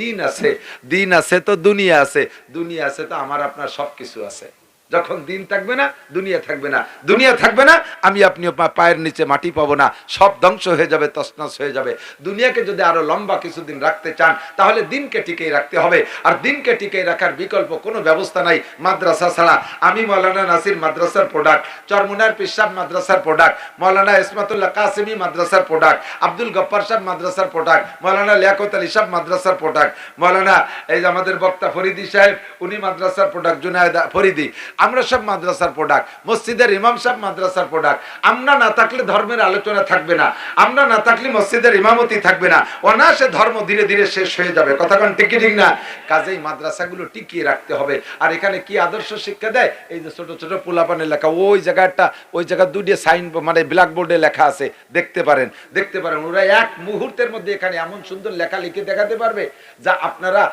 দিন আছে, দিন আছে তো দুনিয়া আছে, দুনিয়া আছে তো আমার আপনার সবকিছু আছে। যখন দিন থাকবে না, দুনিয়া থাকবে না, দুনিয়া থাকবে না, আমি আপনি পায়ের নিচে মাটি পাবো না, সব ধ্বংস হয়ে যাবে, তছনছ হয়ে যাবে। দুনিয়াকে যদি আরো লম্বা কিছুদিন রাখতে চান, তাহলে দিনকে টিকিয়ে রাখতে হবে। আর দিনকে টিকিয়ে রাখার বিকল্প কোনো ব্যবস্থা নাই মাদ্রাসা ছাড়া। আমি মৌলানা নাসির মাদ্রাসার প্রোডাক্ট, চরমুনার পিসাব মাদ্রাসার প্রোডাক্ট, মৌলানা ইসমাতুল্লাহ কাসেমি মাদ্রাসার প্রোডাক্ট, আব্দুল গফ্ফার সাহেব মাদ্রাসার প্রোডাক্ট, মৌলানা লিয়াকত আলী সাহেব মাদ্রাসার প্রোডাক্ট, মৌলানা এই যে আমাদের বক্তা ফরিদি সাহেব, উনি মাদ্রাসার প্রোডাক্ট, জুনায়েদ ফরিদি, আমরা সব মাদ্রাসার প্রোডাক্ট, মসজিদের ইমাম সাহেব মাদ্রাসার প্রোডাক্ট। আমরা না থাকলে ধর্মের আলোচনা থাকবে না, আমরা না থাকলে মসজিদের ইমামতি থাকবে না, অনায়াসে ধর্ম ধীরে ধীরে শেষ হয়ে যাবে। কথা কোন ঠিক ঠিক না? কাজেই মাদ্রাসাগুলো টিকিয়ে রাখতে হবে। আর এখানে কি আদর্শ শিক্ষা দেয়? এই যে ছোট ছোট পোলাপানের লেখা, ওই জায়গাটা, ওই জায়গা দুইটা সাইন মানে ব্ল্যাকবোর্ডে লেখা আছে, দেখতে পারেন, দেখতে পারেন। ওরা এক মুহূর্তের মধ্যে এখানে এমন সুন্দর লেখা লিখে দেখাতে পারবে যা আপনারা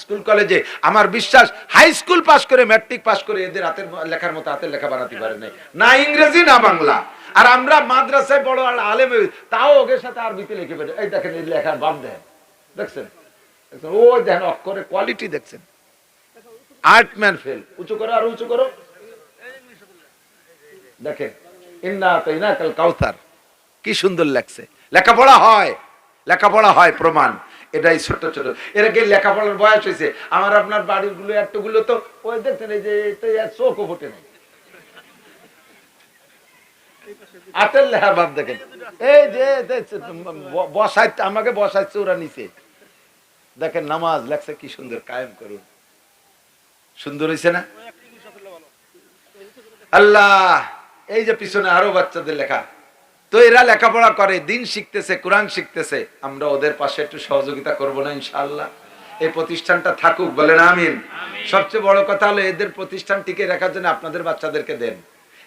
স্কুল কলেজে, আমার বিশ্বাস হাই স্কুল পাস করে, ম্যাট্রিক পাস করে এদের হাতের লেখার মতো হাতের লেখা বানাতে পারে নাই, না ইংরেজি না বাংলা। আর আমরা মাদ্রাসায় বড় আলেম, তাও ওদের সাথে আরবিতে লিখে পারে। এই দেখেন, এই লেখার বাপ দেন, দেখছেন? ওই দেখেন অক্ষরের কোয়ালিটি দেখছেন? Art man fail. উঁচু করো, আর উঁচু করো, দেখেন ইন্না আতাইনাকাল কাউসার, কি সুন্দর লাগছে। লেখাপড়া হয়, লেখাপড়া হয়, প্রমাণ। এটাই ছোট ছোট, এরা কি লেখাপড়ার বয়স হয়েছে? আমার আপনার বাড়ির গুলো একটুগুলো তো ওই দেখছেন, এই যে চোখও ফোটে নাই, আটের লেখার ভাব দেখেন। এই যে বসাই, আমাকে বসাইছে ওরা নিচে, দেখেন নামাজ লেখছে, কি সুন্দর, কায়েম করুন। সুন্দর হয়েছে না? আল্লাহ, এই যে পিছনে আরো বাচ্চাদের লেখা, তো এরা লেখাপড়া করে, দিন শিখতেছে, কোরআন শিখতেছে। আমরা ওদের পাশে একটু সহযোগিতা করবো না ইনশাআল্লাহ? এই প্রতিষ্ঠানটা থাকুক, বলেন আমিন। সবচেয়ে বড় কথা হলো এদের প্রতিষ্ঠান টিকে রাখার জন্য আপনাদের বাচ্চাদেরকে দেন।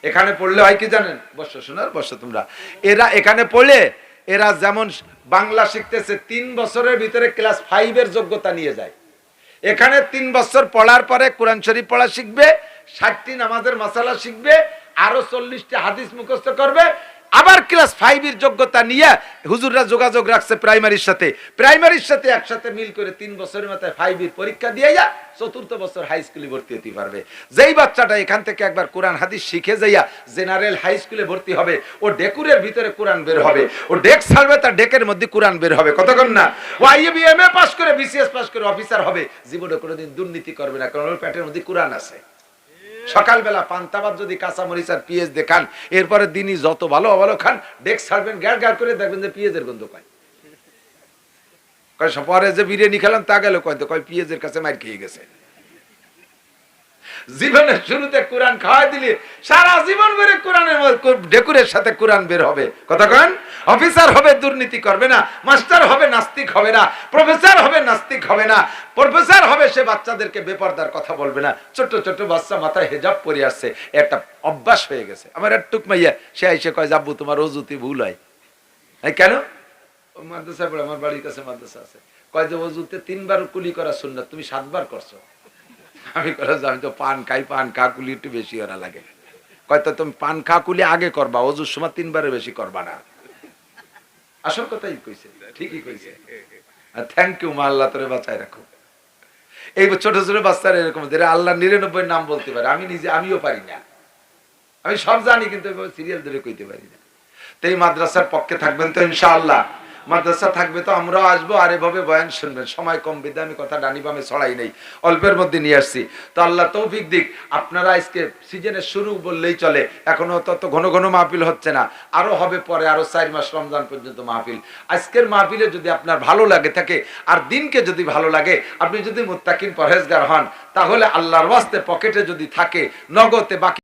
এখানে পড়লে হয় কি জানেন? বসো শোনার, বসো তোমরা। এরা এখানে পড়লে, এরা যেমন বাংলা শিখতেছে, 3 বছরের ভিতরে ক্লাস 5 এর যোগ্যতা নিয়ে যায়। এখানে 3 বছর পড়ার পরে কোরআন শরীফ পড়া শিখবে, 60টি নামাজের মাসালা শিখবে, আরো 40টি হাদিস মুখস্থ করবে, আবার ক্লাস 5 এর যোগ্যতা নিয়ে হুজুররা যোগাযোগ রাখছে প্রাইমারির সাথে, প্রাইমারির সাথে একসাথে মিল করে 3 বছরের মাথায় 5 এর পরীক্ষা দিয়ে যা 4th বছর হাই স্কুলে ভর্তি হতে পারবে। যেই বাচ্চাটা এখান থেকে একবার কোরআন হাদিস শিখে যাইয়া জেনারেল হাই স্কুলে ভর্তি হবে, ও ডেকুরের ভিতরে কোরআন বের হবে, ও ডেক ছাড়বে, তার ডেকের মধ্যে কোরআন বের হবে। কতক্ষণ না? ও আইএবিএমএ পাস করে, বিসিএস পাস করে অফিসার হবে, জীবনে কোনোদিন দুর্নীতি করবে না, কারণ ওর পেটের মধ্যে কোরআন আছে। সকালবেলা পান্তাবাদ যদি কাঁচা মরিচ আর পিঁয়াজ দেখান, এরপরে দিনই যত ভালো ভালো খান, ডেস্ক ছাড়বেন, গ্যার গ্যার করে দেখবেন যে পিঁয়াজের গন্ধ পায়। পরে যে বিরিয়ানি খেলাম তা গেল কয় পিঁয়াজের কাছে মার খেয়ে গেছে। জীবনের শুরুতে কোরআন খাওয়াই দিলে সারা জীবন ধরে কোরআনের ডেকুরের সাথে কোরআন বের হবে। কতক্ষণ? অফিসার হবে, দুর্নীতি করবে না, মাস্টার হবে, নাস্তিক হবে না, প্রফেসর হবে, নাস্তিক হবে না, প্রফেসর হবে, সে বাচ্চাদেরকে বেপরদার কথা বলবে না। ছোট ছোট বাচ্চা মাথায় হেজাব পরে আসছে, একটা অভ্যাস হয়ে গেছে। আমার একটুক মাইয়া, সে এসে কয়, যাবো তোমার অজুতি ভুল হয়। কেন? মাদ্রাসায় পড়ে, আমার বাড়ির কাছে মাদ্রাসা আছে। কয় যে ওযুতে 3 বার কুলি করা সুন্নাত, তুমি 7 বার করছো। আমি করে আমি তো পান খাই, পান খা কুলি একটু বেশি ওরা লাগে। কয় তো তুমি পান খা কুলি আগে করবা, ওযুর সময় 3 বারের বেশি করবা না। আসল কথাই কইছে, ঠিকই কইছে। আর থ্যাংক ইউ মা, আল্লাহ তোরে বাঁচায় রাখো। এই ছোট ছোট বাচ্চারা এরকম আল্লাহ 99 নাম বলতে পারে, আমি নিজে আমিও পারি না। আমি সব জানি কিন্তু সিরিয়াল ধরে কইতে পারি না। তো এই মাদ্রাসার পক্ষে থাকবেন তো ইনশাআল্লাহ? মাদ্রাসা থাকবে তো আমরাও আসবো, আর এভাবে বয়ান শুনবেন। সময় কম বিধায় আমি কথা ডানি বামে ছড়াই নেই, অল্পের মধ্যে নিয়ে আসছি। তো আল্লাহ তৌফিক দিক। আপনারা আজকে সিজনের শুরু বললেই চলে, এখনো তত ঘন ঘন মাহফিল হচ্ছে না, আরো হবে পরে, আরো 4 মাস রমজান পর্যন্ত মাহফিল। আজকের মাহফিলে যদি আপনার ভালো লাগে থাকে, আর দিনকে যদি ভালো লাগে, আপনি যদি মুত্তাকিন পরহেজগার হন, তাহলে আল্লাহর ওয়াস্তে পকেটে যদি থাকে নগদে বাকি